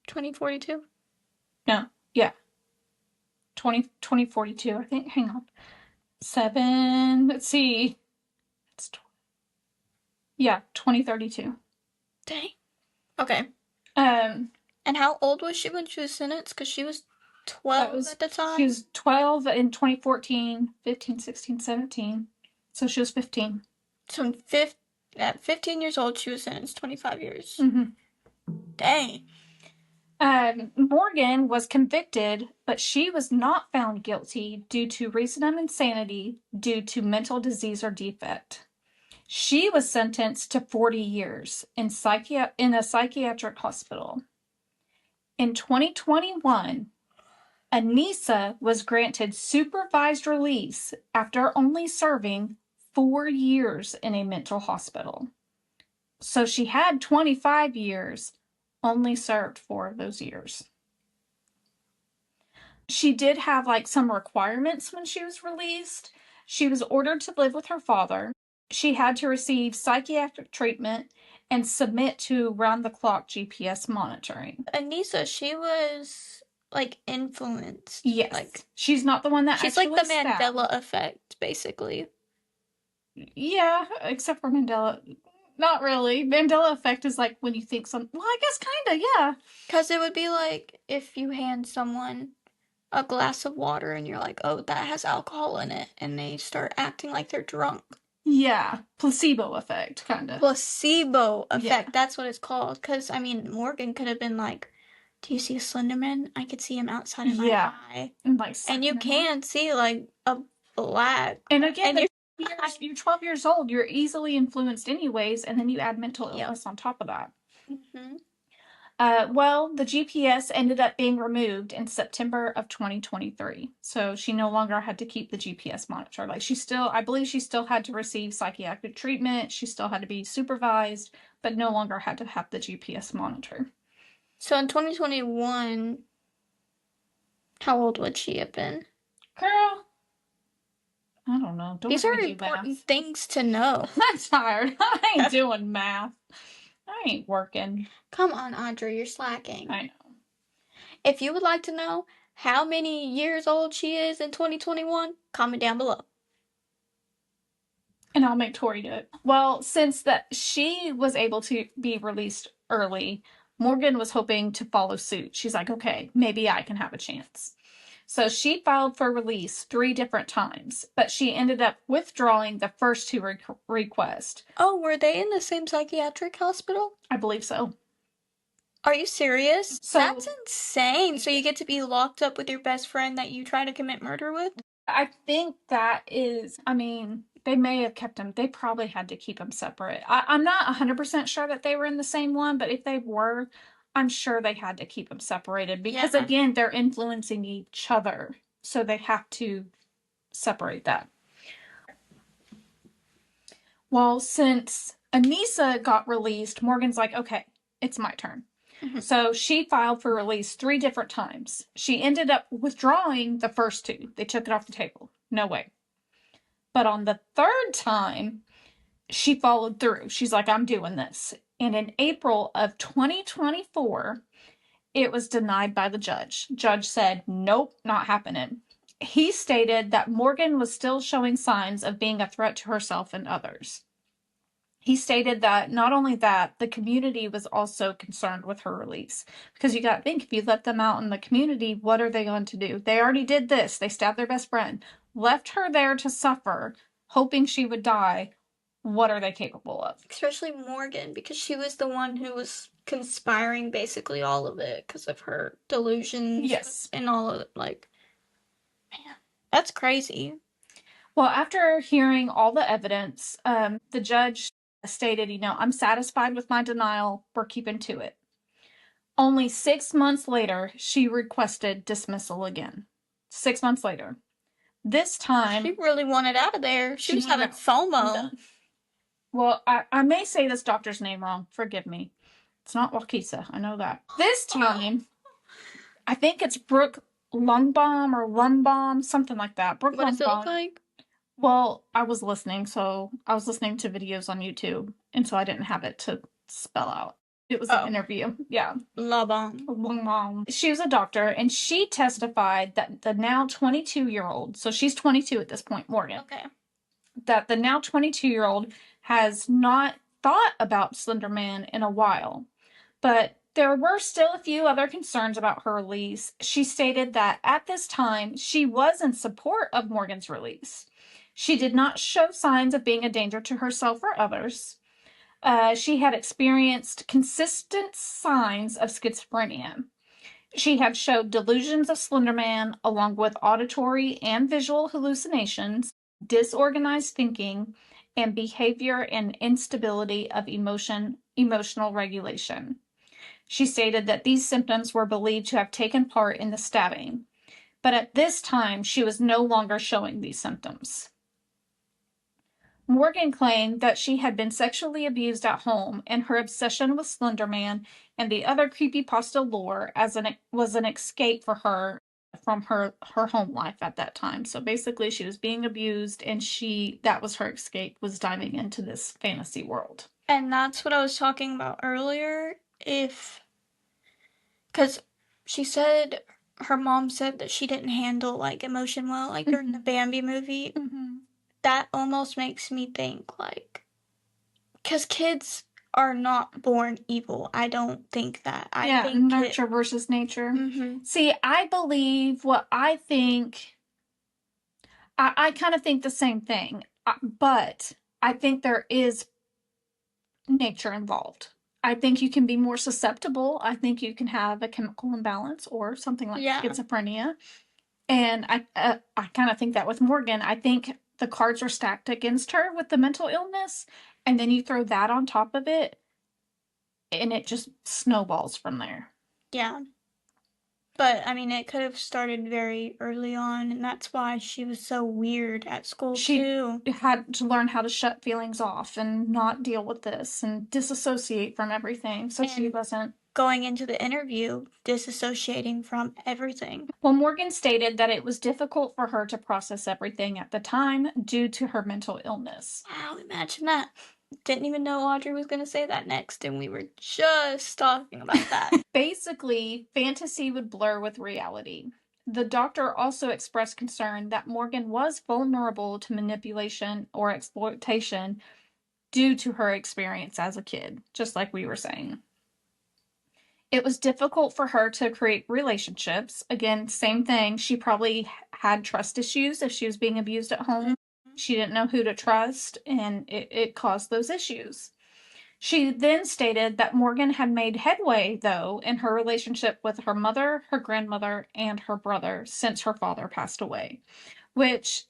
2042? No, yeah. 2042, I think. Hang on. 7, let's see. Yeah, 2032. Dang. Okay. And how old was she when she was sentenced? Because she was 12 at the time? She was 12 in 2014, 15, 16, 17. So she was 15. So at 15 years old, she was sentenced 25 years. Mm-hmm. Dang. Morgan was convicted, but she was not found guilty due to reason of insanity due to mental disease or defect. She was sentenced to 40 years in a psychiatric hospital. In 2021, Anissa was granted supervised release after only serving 4 years in a mental hospital. So she had 25 years, only served 4 of those years. She did have like some requirements when she was released. She was ordered to live with her father. She had to receive psychiatric treatment and submit to round-the-clock GPS monitoring. Anissa, she was like influenced. Yes. Like, she's not the one that she's actually like the Mandela effect, basically. Yeah, except for Mandela. Not really. Mandela effect is like when you think something. Well, I guess kind of, yeah. Because it would be like if you hand someone a glass of water and you're like, oh, that has alcohol in it, and they start acting like they're drunk. Yeah, placebo effect, kind of. Placebo effect, yeah. That's what it's called. Because, I mean, Morgan could have been like Do you see a Slender Man? I could see him outside of my eye. And you can see like a black. And again, you're 12 years old. You're easily influenced anyways, and then you add mental illness on top of that. Mm-hmm. Well, the GPS ended up being removed in September of 2023. So she no longer had to keep the GPS monitor. Like I believe she still had to receive psychiatric treatment. She still had to be supervised, but no longer had to have the GPS monitor. So in 2021, how old would she have been? Girl, I don't know. These are important things to know. I'm tired. I ain't doing math. I ain't working. Come on, Audrey, you're slacking. I know. If you would like to know how many years old she is in 2021, comment down below. And I'll make Tori do it. Well, since she was able to be released early, Morgan was hoping to follow suit. She's like, okay, maybe I can have a chance. So she filed for release 3 different times, but she ended up withdrawing the first 2 requests. Oh, were they in the same psychiatric hospital? I believe so. Are you serious? That's insane. So you get to be locked up with your best friend that you try to commit murder with? I think that is, they may have kept them. They probably had to keep them separate. I'm not 100% sure that they were in the same one, but if they were, I'm sure they had to keep them separated because, again, they're influencing each other. So they have to separate that. Well, since Anissa got released, Morgan's like, okay, it's my turn. Mm-hmm. So she filed for release 3 different times. She ended up withdrawing the first 2. They took it off the table. No way. But on the 3rd time, she followed through. She's like, I'm doing this. And in April of 2024, it was denied by the judge. Judge said, nope, not happening. He stated that Morgan was still showing signs of being a threat to herself and others. He stated that not only that, the community was also concerned with her release. Because you got to think, if you let them out in the community, what are they going to do? They already did this. They stabbed their best friend, left her there to suffer, hoping she would die. What are they capable of? Especially Morgan, because she was the one who was conspiring basically all of it because of her delusions. Yes. And all of it. Like, man, that's crazy. Well, after hearing all the evidence, the judge stated, I'm satisfied with my denial. We're keeping to it. Only 6 months later, she requested dismissal again. 6 months later. This time... She really wanted out of there. She was having FOMO. Well, I may say this doctor's name wrong. Forgive me. It's not Waukesa. I know that. This time, I think it's Brooke Lungbaum or Lumbaum, something like that. Brooke What does it look like? Well, I was listening to videos on YouTube, and so I didn't have it to spell out. It was an interview. Yeah. Lungbaum. She was a doctor, and she testified that the now 22-year-old, so she's 22 at this point, Morgan. Okay. That the now 22-year-old has not thought about Slender Man in a while, but there were still a few other concerns about her release. She stated that at this time, she was in support of Morgan's release. She did not show signs of being a danger to herself or others. She had experienced consistent signs of schizophrenia. She had showed delusions of Slender Man, along with auditory and visual hallucinations, disorganized thinking, and behavior and instability of emotional regulation. She stated that these symptoms were believed to have taken part in the stabbing, but at this time, she was no longer showing these symptoms. Morgan claimed that she had been sexually abused at home, and her obsession with Slender Man and the other creepypasta lore was an escape for her from her home life at that time. So basically, she was being abused, and that was her escape, was diving into this fantasy world. And that's what I was talking about earlier. Because she said, her mom said that she didn't handle, like, emotion well, like, during the Bambi movie. Mm-hmm. That almost makes me think, like, because kids are not born evil. I don't think that. I think nurture versus nature. Mm-hmm. See, I believe what I think. I kind of think the same thing, but I think there is nature involved. I think you can be more susceptible. I think you can have a chemical imbalance or something like schizophrenia. And I kind of think that with Morgan, I think the cards are stacked against her with the mental illness, and then you throw that on top of it, and it just snowballs from there. Yeah. But, I mean, it could have started very early on, and that's why she was so weird at school, too. She had to learn how to shut feelings off and not deal with this and disassociate from everything, so she wasn't going into the interview, disassociating from everything. Well, Morgan stated that it was difficult for her to process everything at the time due to her mental illness. Wow, imagine that. Didn't even know Audrey was going to say that next, and we were just talking about that. Basically, fantasy would blur with reality. The doctor also expressed concern that Morgan was vulnerable to manipulation or exploitation due to her experience as a kid, just like we were saying. It was difficult for her to create relationships. Again, same thing. She probably had trust issues if she was being abused at home. She didn't know who to trust, and it caused those issues. She then stated that Morgan had made headway, though, in her relationship with her mother, her grandmother, and her brother since her father passed away, which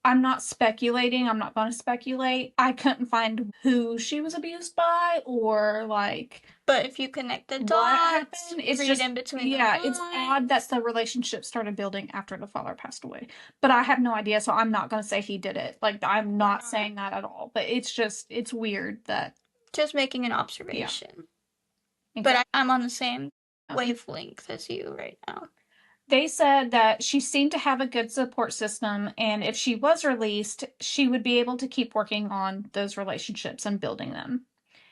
I'm not speculating. I'm not going to speculate. I couldn't find who she was abused by or like. But if you connect the dots, it's just in between. Yeah, it's odd that the relationship started building after the father passed away. But I have no idea, so I'm not going to say he did it. Like, I'm not saying that at all. But it's weird that. Just making an observation. Yeah. Exactly. But I'm on the same wavelength as you right now. They said that she seemed to have a good support system, and if she was released, she would be able to keep working on those relationships and building them.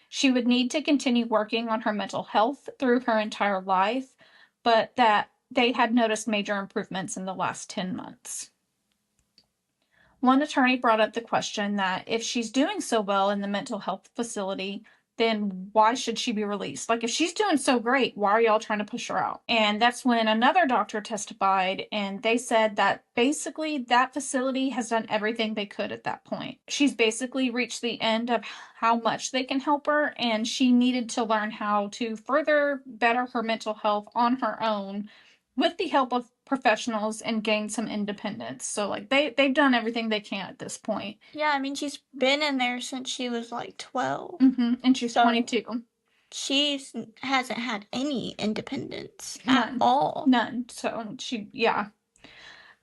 She would need to continue working on her mental health through her entire life, but that they had noticed major improvements in the last 10 months. One attorney brought up the question that if she's doing so well in the mental health facility, then why should she be released? Like, if she's doing so great, why are y'all trying to push her out? And that's when another doctor testified, and they said that basically that facility has done everything they could at that point. She's basically reached the end of how much they can help her, and she needed to learn how to further better her mental health on her own with the help of professionals and gain some independence. So like they've done everything they can at this point. Yeah, I mean she's been in there since she was like 12. And she's 22. She hasn't had any independence at all. None. So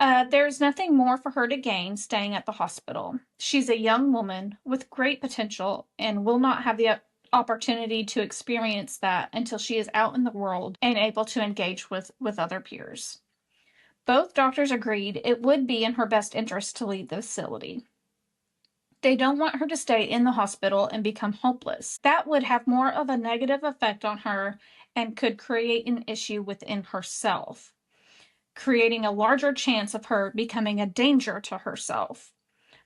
there's nothing more for her to gain staying at the hospital. She's a young woman with great potential and will not have the opportunity to experience that until she is out in the world and able to engage with other peers. Both doctors agreed it would be in her best interest to leave the facility. They don't want her to stay in the hospital and become hopeless. That would have more of a negative effect on her and could create an issue within herself, creating a larger chance of her becoming a danger to herself.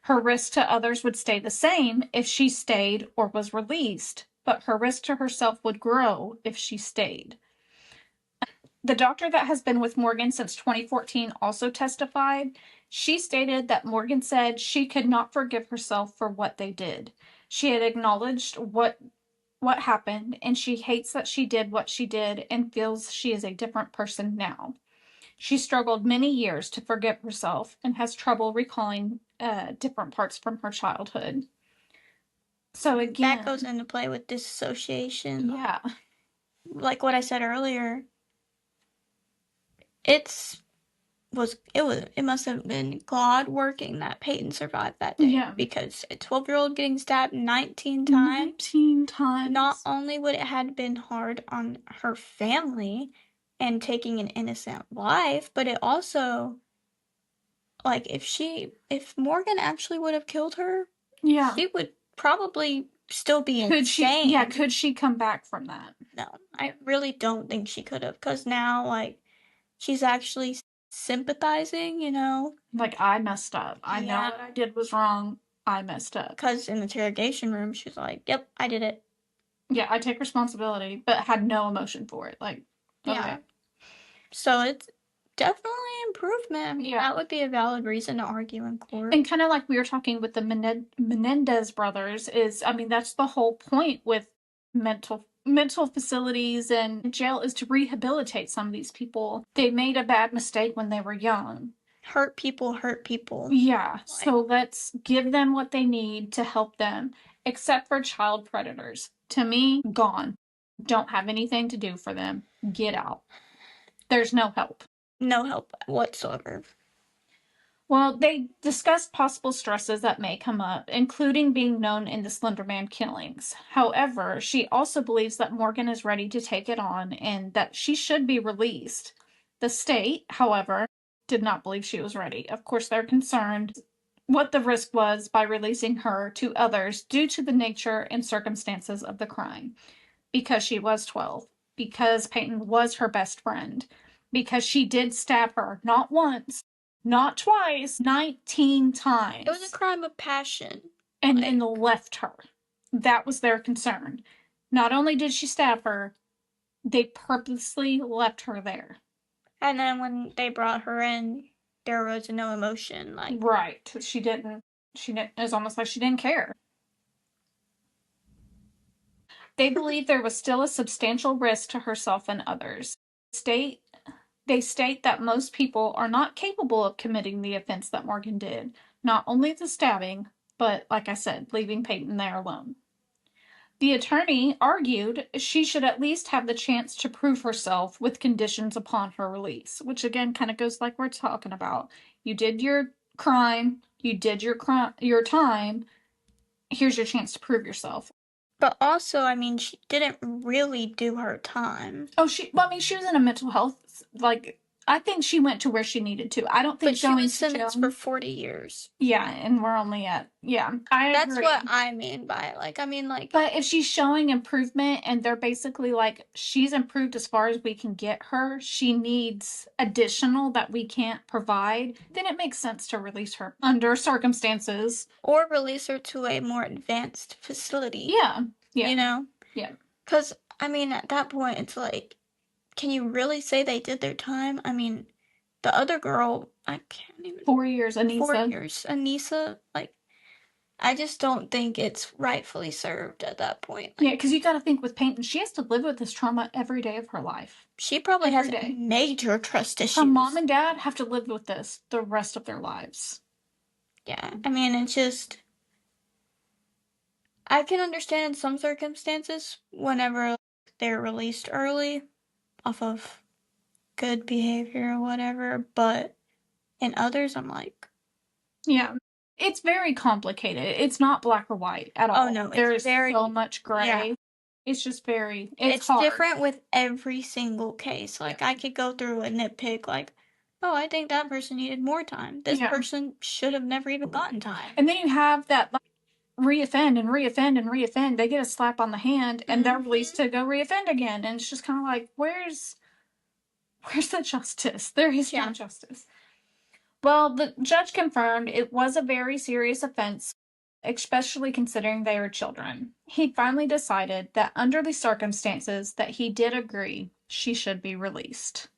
Her risk to others would stay the same if she stayed or was released, but her risk to herself would grow if she stayed. The doctor that has been with Morgan since 2014 also testified. She stated that Morgan said she could not forgive herself for what they did. She had acknowledged what happened, and she hates that she did what she did and feels she is a different person now. She struggled many years to forgive herself and has trouble recalling different parts from her childhood. So again, that goes into play with disassociation. Yeah. Like what I said earlier, it must have been God working that Peyton survived that day. Yeah. Because a 12-year-old getting stabbed 19 times. 19 times. Not only would it have been hard on her family and taking an innocent life, but it also, like, if Morgan actually would have killed her, yeah, she would probably still be insane. Could she come back from that? No, I really don't think she could have, because now, like, she's actually sympathizing, you know? Like, I messed up. I know what I did was wrong. I messed up. Because in the interrogation room, she's like, yep, I did it. Yeah, I take responsibility, but had no emotion for it. Like, okay. Yeah. So it's definitely improvement. Yeah. That would be a valid reason to argue in court. And kind of like we were talking with the Menendez brothers is, I mean, that's the whole point with mental mental facilities and jail is to rehabilitate some of these people. They made a bad mistake when they were young. Hurt people. Yeah, so let's give them what they need to help them, except for child predators. To me, gone. Don't have anything to do for them. Get out. There's no help. No help whatsoever. Well, they discussed possible stresses that may come up, including being known in the Slender Man killings. However, she also believes that Morgan is ready to take it on and that she should be released. The state, however, did not believe she was ready. Of course, they're concerned what the risk was by releasing her to others due to the nature and circumstances of the crime. Because she was 12, because Peyton was her best friend, because she did stab her not once, not twice, 19 times. It was a crime of passion. And then left her. That was their concern. Not only did she stab her, they purposely left her there. And then when they brought her in, there was no emotion. Right. She didn't. It was almost like she didn't care. They believe there was still a substantial risk to herself and others. They state that most people are not capable of committing the offense that Morgan did, not only the stabbing, but, like I said, leaving Peyton there alone. The attorney argued she should at least have the chance to prove herself with conditions upon her release, which again kind of goes like we're talking about. You did your crime, you did your time, here's your chance to prove yourself. But also, I mean, she didn't really do her time. Oh, she was in a mental health, I think she went to where she needed to. I don't think but she was sentenced for 40 years. Yeah, and we're only at, That's agree. what I mean by it. But if she's showing improvement and they're basically she's improved as far as we can get her, she needs additional that we can't provide, then it makes sense to release her under circumstances. Or release her to a more advanced facility. Yeah. You know? Yeah. Because, I mean, at that point, it's can you really say they did their time? I mean, the other girl, I can't even... 4 years, Anissa. 4 years, Anissa, I just don't think it's rightfully served at that point. Yeah, because you got to think with Peyton, she has to live with this trauma every day of her life. She probably has major trust issues. Her mom and dad have to live with this the rest of their lives. Yeah, I mean, it's just... I can understand in some circumstances whenever they're released early off of good behavior or whatever, but in others, I'm like... Yeah. It's very complicated. It's not black or white at all. Oh, no. There's so much gray. Yeah. It's just very... It's hard. Different with every single case. I could go through and nitpick, oh, I think that person needed more time. This person should have never even gotten time. And then you have that reoffend and reoffend and reoffend. They get a slap on the hand and they're released to go reoffend again. And it's just kind of like, where's the justice? There is no justice. Well, the judge confirmed it was a very serious offense, especially considering they were children. He finally decided that under the circumstances that he did agree she should be released.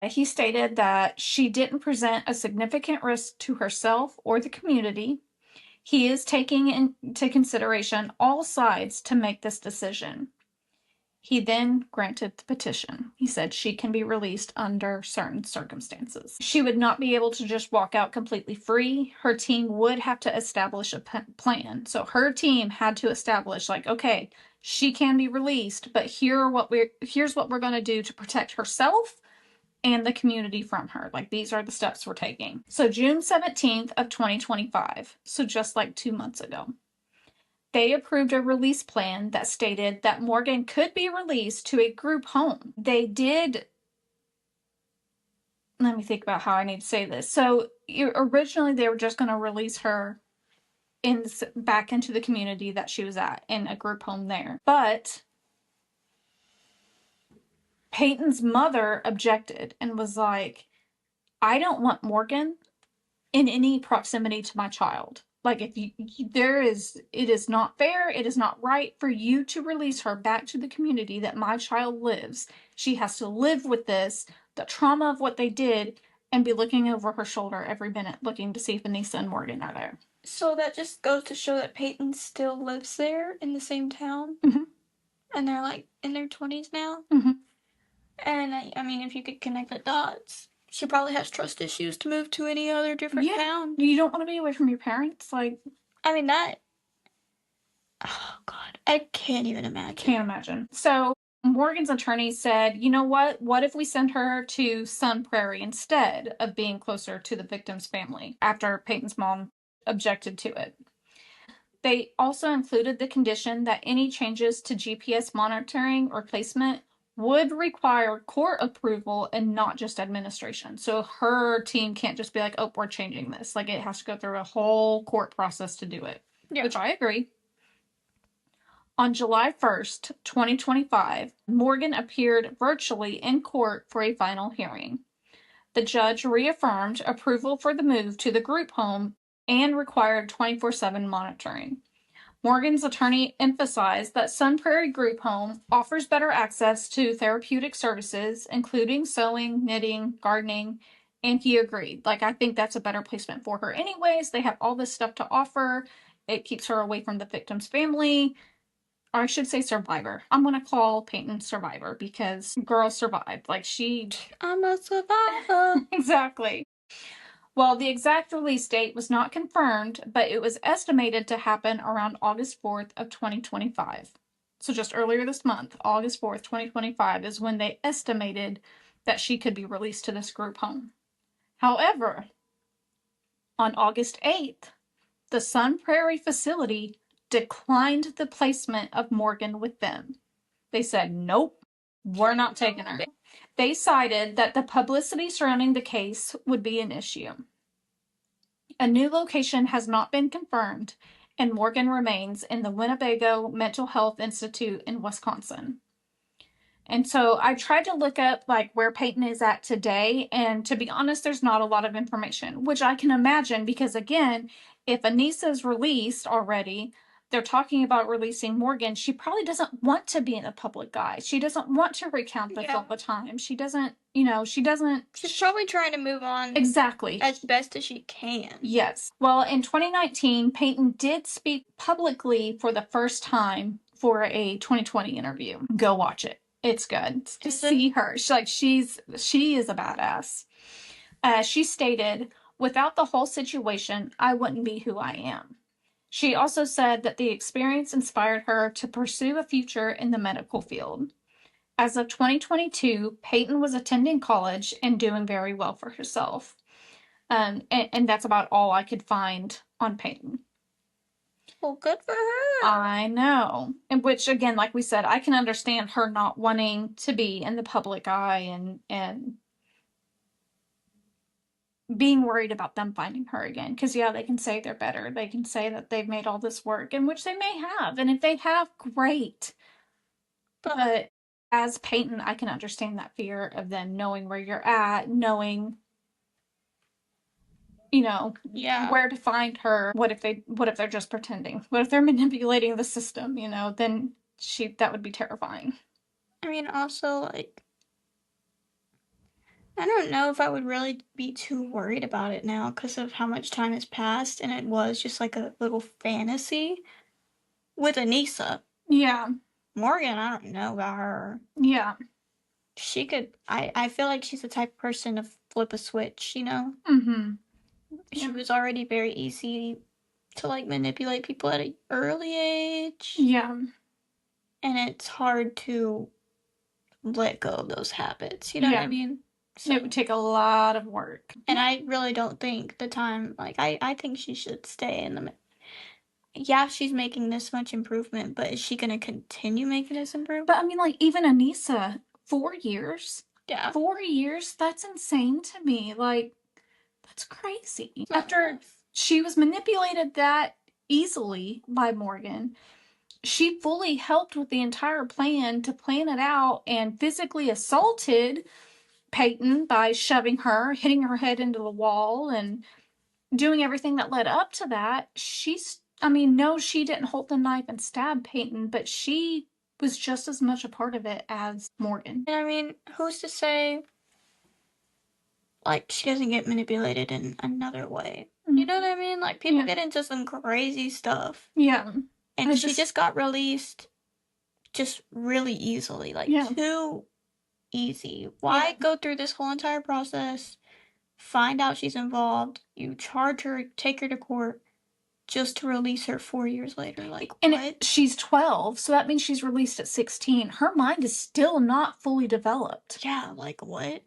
He stated that she didn't present a significant risk to herself or the community. He is taking into consideration all sides to make this decision. He then granted the petition. He said she can be released under certain circumstances. She would not be able to just walk out completely free. Her team would have to establish a plan. So her team had to establish, okay, she can be released, but here's what we're going to do to protect herself and the community from her. These are the steps we're taking. So June 17th of 2025, so just 2 months ago, they approved a release plan that stated that Morgan could be released to a group home. They did... Let me think about how I need to say this. So originally they were just going to release her back into the community that she was at, in a group home there. But Peyton's mother objected and was like, I don't want Morgan in any proximity to my child. If it is not fair, it is not right for you to release her back to the community that my child lives. She has to live with this, the trauma of what they did, and be looking over her shoulder every minute, looking to see if Anissa and Morgan are there. So that just goes to show that Peyton still lives there in the same town. And they're like in their 20s now. And I mean, if you could connect the dots, she probably has trust issues to move to any other different town. You don't want to be away from your parents. Like, I mean, that. Oh, God. I can't even imagine. Can't imagine. So Morgan's attorney said, you know what? What if we send her to Sun Prairie instead of being closer to the victim's family after Peyton's mom objected to it? They also included the condition that any changes to GPS monitoring or placement would require court approval and not just administration. So her team can't just be like, oh, we're changing this. Like, it has to go through a whole court process to do it, which I agree. On July 1st, 2025, Morgan appeared virtually in court for a final hearing. The judge reaffirmed approval for the move to the group home and required 24/7 monitoring. Morgan's attorney emphasized that Sun Prairie Group Home offers better access to therapeutic services, including sewing, knitting, gardening, and he agreed. Like, I think that's a better placement for her anyways. They have all this stuff to offer. It keeps her away from the victim's family. Or I should say survivor. I'm going to call Peyton survivor because girl survived. Like, I'm a survivor. Exactly. Well, the exact release date was not confirmed, but it was estimated to happen around August 4th of 2025. So just earlier this month, August 4th, 2025 is when they estimated that she could be released to this group home. However, on August 8th, the Sun Prairie facility declined the placement of Morgan with them. They said, nope, we're not taking her. They cited that the publicity surrounding the case would be an issue. A new location has not been confirmed, and Morgan remains in the Winnebago Mental Health Institute in Wisconsin. And so I tried to look up like where Peyton is at today, and to be honest, there's not a lot of information, which I can imagine because again, if Anissa's released already, they're talking about releasing Morgan. She probably doesn't want to be in the public eye. She doesn't want to recount this all the time. She doesn't. She's probably trying to move on. Exactly. As best as she can. Yes. Well, in 2019, Peyton did speak publicly for the first time for a 2020 interview. Go watch it. It's good to see her. She is a badass. She stated, without the whole situation, I wouldn't be who I am. She also said that the experience inspired her to pursue a future in the medical field. As of 2022, Peyton was attending college and doing very well for herself. And that's about all I could find on Peyton. Well, good for her. I know. And which, again, like we said, I can understand her not wanting to be in the public eye and being worried about them finding her again. Because, yeah, they can say they're better. They can say that they've made all this work, and which they may have. And if they have, great. But as Peyton, I can understand that fear of them knowing where you're at, knowing where to find her. What if they're just pretending? What if they're manipulating the system, then that would be terrifying. I mean, also, like, I don't know if I would really be too worried about it now because of how much time has passed and it was just like a little fantasy with Anissa. Yeah. Morgan, I don't know about her. Yeah. She could, I feel like she's the type of person to flip a switch, Mm-hmm. She was already very easy to, like, manipulate people at an early age. Yeah. And it's hard to let go of those habits, you know what I mean? So it would take a lot of work. And I really don't think the time, like, I think she should stay in the... Yeah, she's making this much improvement, but is she going to continue making this improvement? But, I mean, like, even Anissa, 4 years? Yeah. 4 years? That's insane to me. Like, that's crazy. After she was manipulated that easily by Morgan, she fully helped with the entire plan to plan it out and physically assaulted Peyton by shoving her, hitting her head into the wall, and doing everything that led up to that. No, she didn't hold the knife and stab Peyton, but she was just as much a part of it as Morgan. And I mean, who's to say, like, she doesn't get manipulated in another way? You know what I mean? Like, people get into some crazy stuff. Yeah. And she just got released just really easily. Like, too easy. Why go through this whole entire process, find out she's involved, you charge her, take her to court, just to release her 4 years later? Like, and what? She's 12, so that means she's released at 16. Her mind is still not fully developed. Yeah, like, what?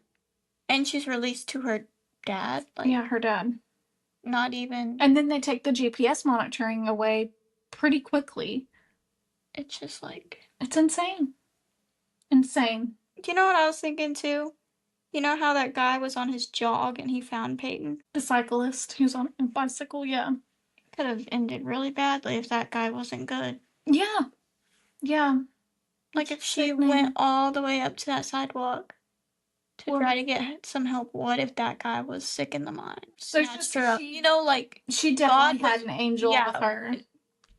And she's released to her dad? Like, yeah, her dad. Not even. And then they take the GPS monitoring away pretty quickly. It's just like, it's insane. Insane. Do you know what I was thinking too? You know how that guy was on his jog and he found Peyton? The cyclist who's on a bicycle, yeah. Could have ended really badly if that guy wasn't good. Yeah. Yeah. Like, if she went all the way up to that sidewalk to try to get some help, what if that guy was sick in the mind? Snatched her up. You know, like, she definitely had an angel with her.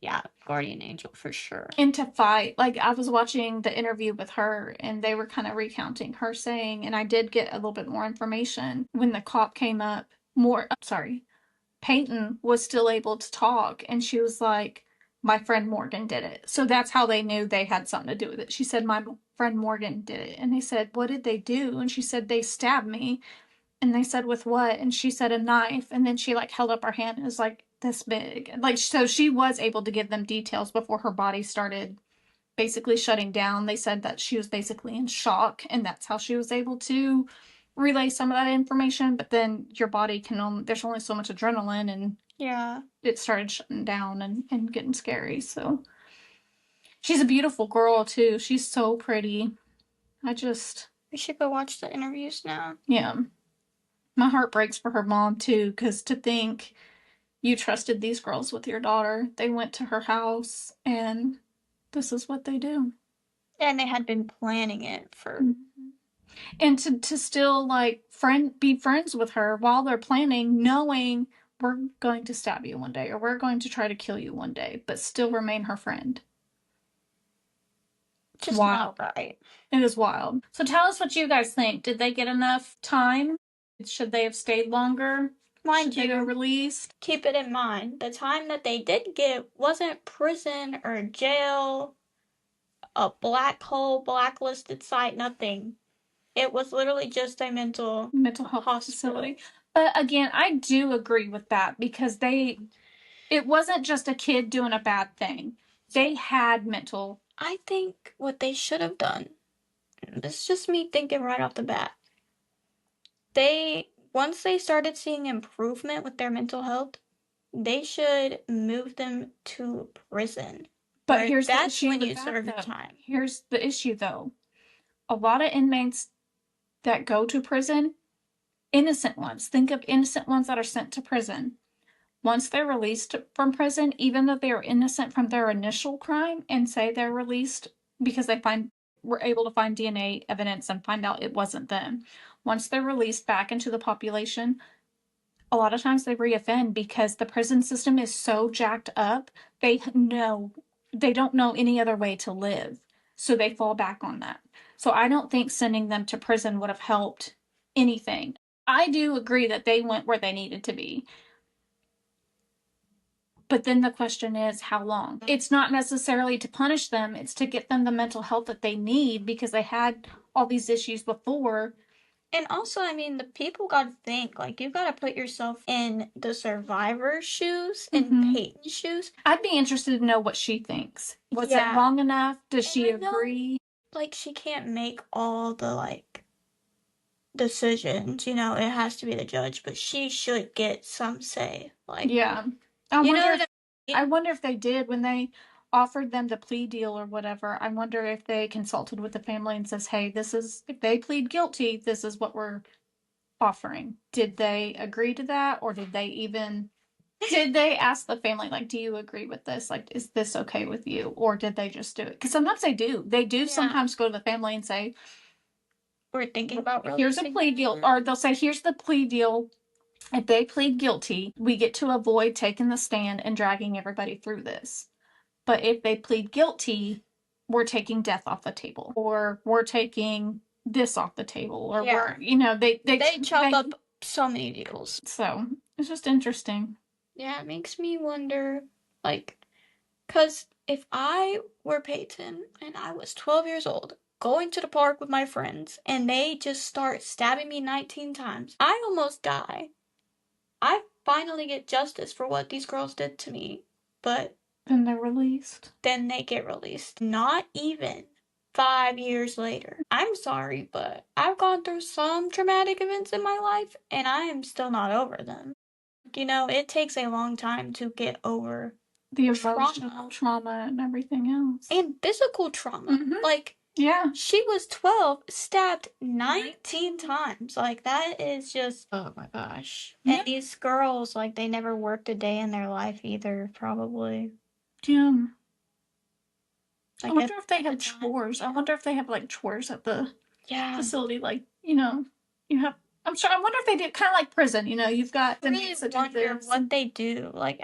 Yeah, guardian angel for sure. And to fight. Like, I was watching the interview with her and they were kind of recounting her saying, and I did get a little bit more information when the cop came up. Peyton was still able to talk and she was like, my friend Morgan did it. So that's how they knew they had something to do with it. She said, my friend Morgan did it. And they said, what did they do? And she said, they stabbed me. And they said, with what? And she said, a knife. And then she, like, held up her hand and it was like this big. Like, so she was able to give them details before her body started basically shutting down. They said that she was basically in shock and that's how she was able to relay some of that information. But then your body can only, there's only so much adrenaline and yeah, it started shutting down and getting scary. So she's a beautiful girl too. She's so pretty. We should go watch the interviews now. Yeah. My heart breaks for her mom too, because to think you trusted these girls with your daughter. They went to her house and this is what they do. And they had been planning it for. Mm-hmm. And to still, like, be friends with her while they're planning, knowing we're going to stab you one day or we're going to try to kill you one day, but still remain her friend. Just wild. Not right. It is wild. So tell us what you guys think. Did they get enough time? Should they have stayed longer? Mind you, they were released. Keep it in mind, the time that they did get wasn't prison or jail, a black hole, blacklisted site, nothing. It was literally just a mental health facility. But again, I do agree with that because it wasn't just a kid doing a bad thing. They had mental. I think what they should have done, this is just me thinking right off the bat, once they started seeing improvement with their mental health, they should move them to prison. But here's the issue when you serve time. Here's the issue though. A lot of inmates that go to prison, innocent ones, think of innocent ones that are sent to prison. Once they're released from prison, even though they are innocent from their initial crime and say they're released because were able to find DNA evidence and find out it wasn't them. Once they're released back into the population, a lot of times they reoffend because the prison system is so jacked up, they don't know any other way to live. So they fall back on that. So I don't think sending them to prison would have helped anything. I do agree that they went where they needed to be. But then the question is, how long? It's not necessarily to punish them. It's to get them the mental health that they need because they had all these issues before. And also, I mean, the people got to think, like, you've got to put yourself in the survivor's shoes and Peyton's shoes. I'd be interested to know what she thinks. Was it long enough? Does she agree? Like, she can't make all the, like, decisions, you know, it has to be the judge, but she should get some say. Like, yeah. I wonder if they did when they offered them the plea deal or whatever. I wonder if they consulted with the family and says, hey, if they plead guilty, this is what we're offering. Did they agree to that? Or did they ask the family, like, do you agree with this? Like, is this okay with you? Or did they just do it? Because sometimes they do. They do sometimes go to the family and say, we're thinking about here's a plea deal. Or they'll say, here's the plea deal. If they plead guilty, we get to avoid taking the stand and dragging everybody through this. But if they plead guilty, we're taking death off the table. Or we're taking this off the table. Or we're, they chalk up so many deals. So It's just interesting. Yeah, it makes me wonder, like, because if I were Peyton and I was 12 years old, going to the park with my friends, and they just start stabbing me 19 times, I almost die. I finally get justice for what these girls did to me, but then they're released. Then they get released. Not even 5 years later. I'm sorry, but I've gone through some traumatic events in my life, and I am still not over them. It takes a long time to get over the emotional trauma and everything else. And physical trauma. Mm-hmm. Like, yeah. She was 12, stabbed 19 times. Like, that is just, oh my gosh. Yeah. And these girls, like, they never worked a day in their life either, probably. Yeah. Like, I wonder if they have chores. I wonder if they have, like, chores at the facility. Like, you have, I'm sure, I wonder if they do kind of like prison, you've got the really wonder what they do, like,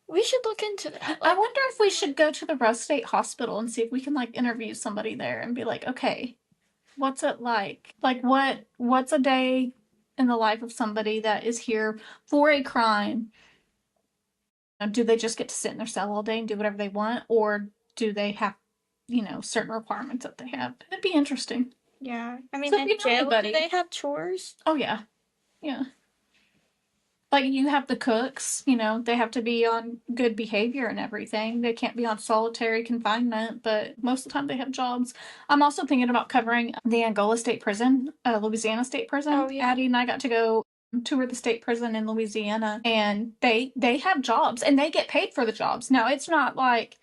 we should look into that. I wonder if we should go to the Rose State Hospital and see if we can, like, interview somebody there and be like, okay, what's it like? Like, what's a day in the life of somebody that is here for a crime? Do they just get to sit in their cell all day and do whatever they want, or do they have, certain requirements that they have? It'd be interesting. Yeah, I mean, in jail, do they have chores? Oh yeah, yeah. Like, you have the cooks, they have to be on good behavior and everything. They can't be on solitary confinement, but most of the time they have jobs. I'm also thinking about covering the Angola State Prison, Louisiana State Prison. Oh, yeah. Addie and I got to go tour the state prison in Louisiana, and they have jobs, and they get paid for the jobs. Now, it's not like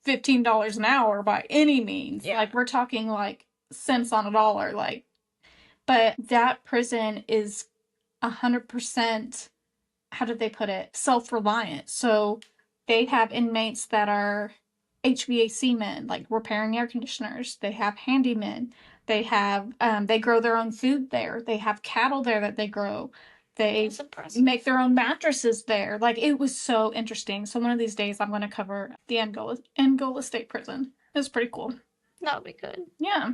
$15 an hour by any means. Yeah. Like, we're talking like cents on a dollar, like, but that prison is 100%, how did they put it, self-reliant. So they have inmates that are HVAC men, like repairing air conditioners. They have handymen. They have they grow their own food there. They have cattle there that they grow. They make their own mattresses there. Like, it was so interesting. So one of these days I'm going to cover the Angola State Prison. It was pretty cool. That would be good. Yeah.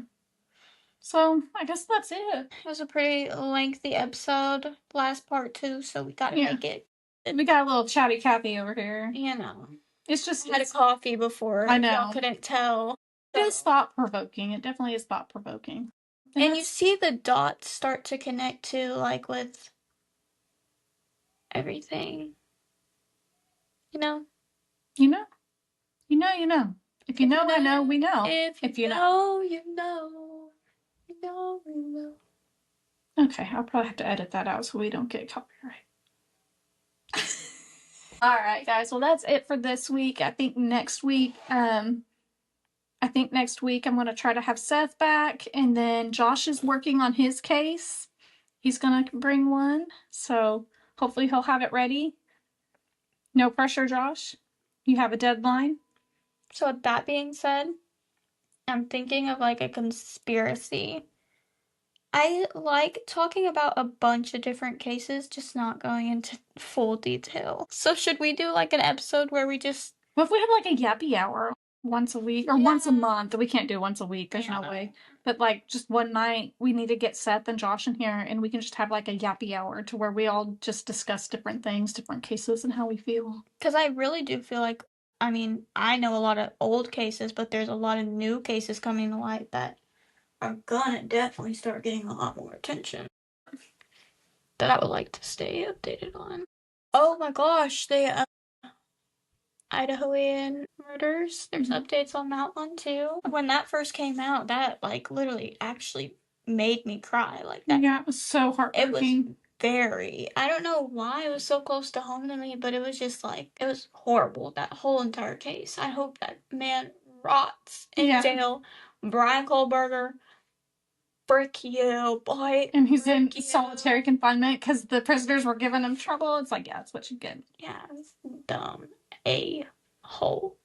So I guess that's it. It was a pretty lengthy episode, last part too, so we gotta make it. We got a little chatty Cathy over here. It's just had a coffee before. I know. Y'all couldn't tell. It is thought-provoking. It definitely is thought-provoking. And you see the dots start to connect too, like with everything. You know? You know. If you know, I know, we know. If you know, you know. You know, you know. Okay, I'll probably have to edit that out so we don't get copyright. All right, guys. Well, that's it for this week. I think next week I'm going to try to have Seth back, and then Josh is working on his case. He's going to bring one, so hopefully he'll have it ready. No pressure, Josh. You have a deadline. So with that being said, I'm thinking of like a conspiracy. I like talking about a bunch of different cases, just not going into full detail. So should we do like an episode where we just... Well, if we have like a yappy hour once a week, or once a month, we can't do once a week, there's no way. But like just one night, we need to get Seth and Josh in here, and we can just have like a yappy hour to where we all just discuss different things, different cases, and how we feel. Because I really do feel like, I mean, I know a lot of old cases, but there's a lot of new cases coming to light that are gonna definitely start getting a lot more attention that I would like to stay updated on. Oh my gosh, the Idahoan murders, there's updates on that one too. When that first came out, that like literally actually made me cry. Like that. Yeah, it was so heartbreaking. It was very, I don't know why it was so close to home to me, but it was just like, it was horrible, that whole entire case. I hope that man rots in jail. Brian Kohlberger, frick you, boy. And he's in solitary confinement because the prisoners were giving him trouble. It's like, yeah, that's what you get. Yeah, it's dumb a-hole.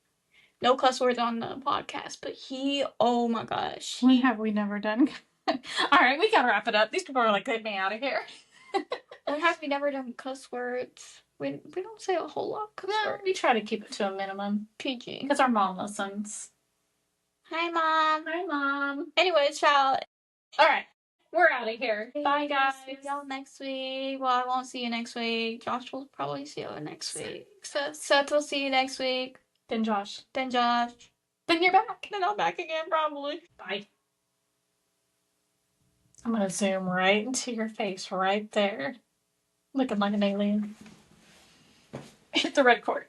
No cuss words on the podcast, but oh my gosh. When have we never done? All right, we gotta wrap it up. These people are like, get me out of here. When have we never done cuss words? We don't say a whole lot of cuss words. We try to keep it to a minimum. PG. Because our mom listens. Hi, Mom. Hi, Mom. Anyways, ciao. All right. We're out of here. Bye, guys. See y'all next week. Well, I won't see you next week. Josh will probably see you next week. Seth will see you next week. Then Josh. Then Josh. Then you're back. Then I'm back again, probably. Bye. I'm gonna zoom right into your face right there. Looking like an alien. Hit the red cord.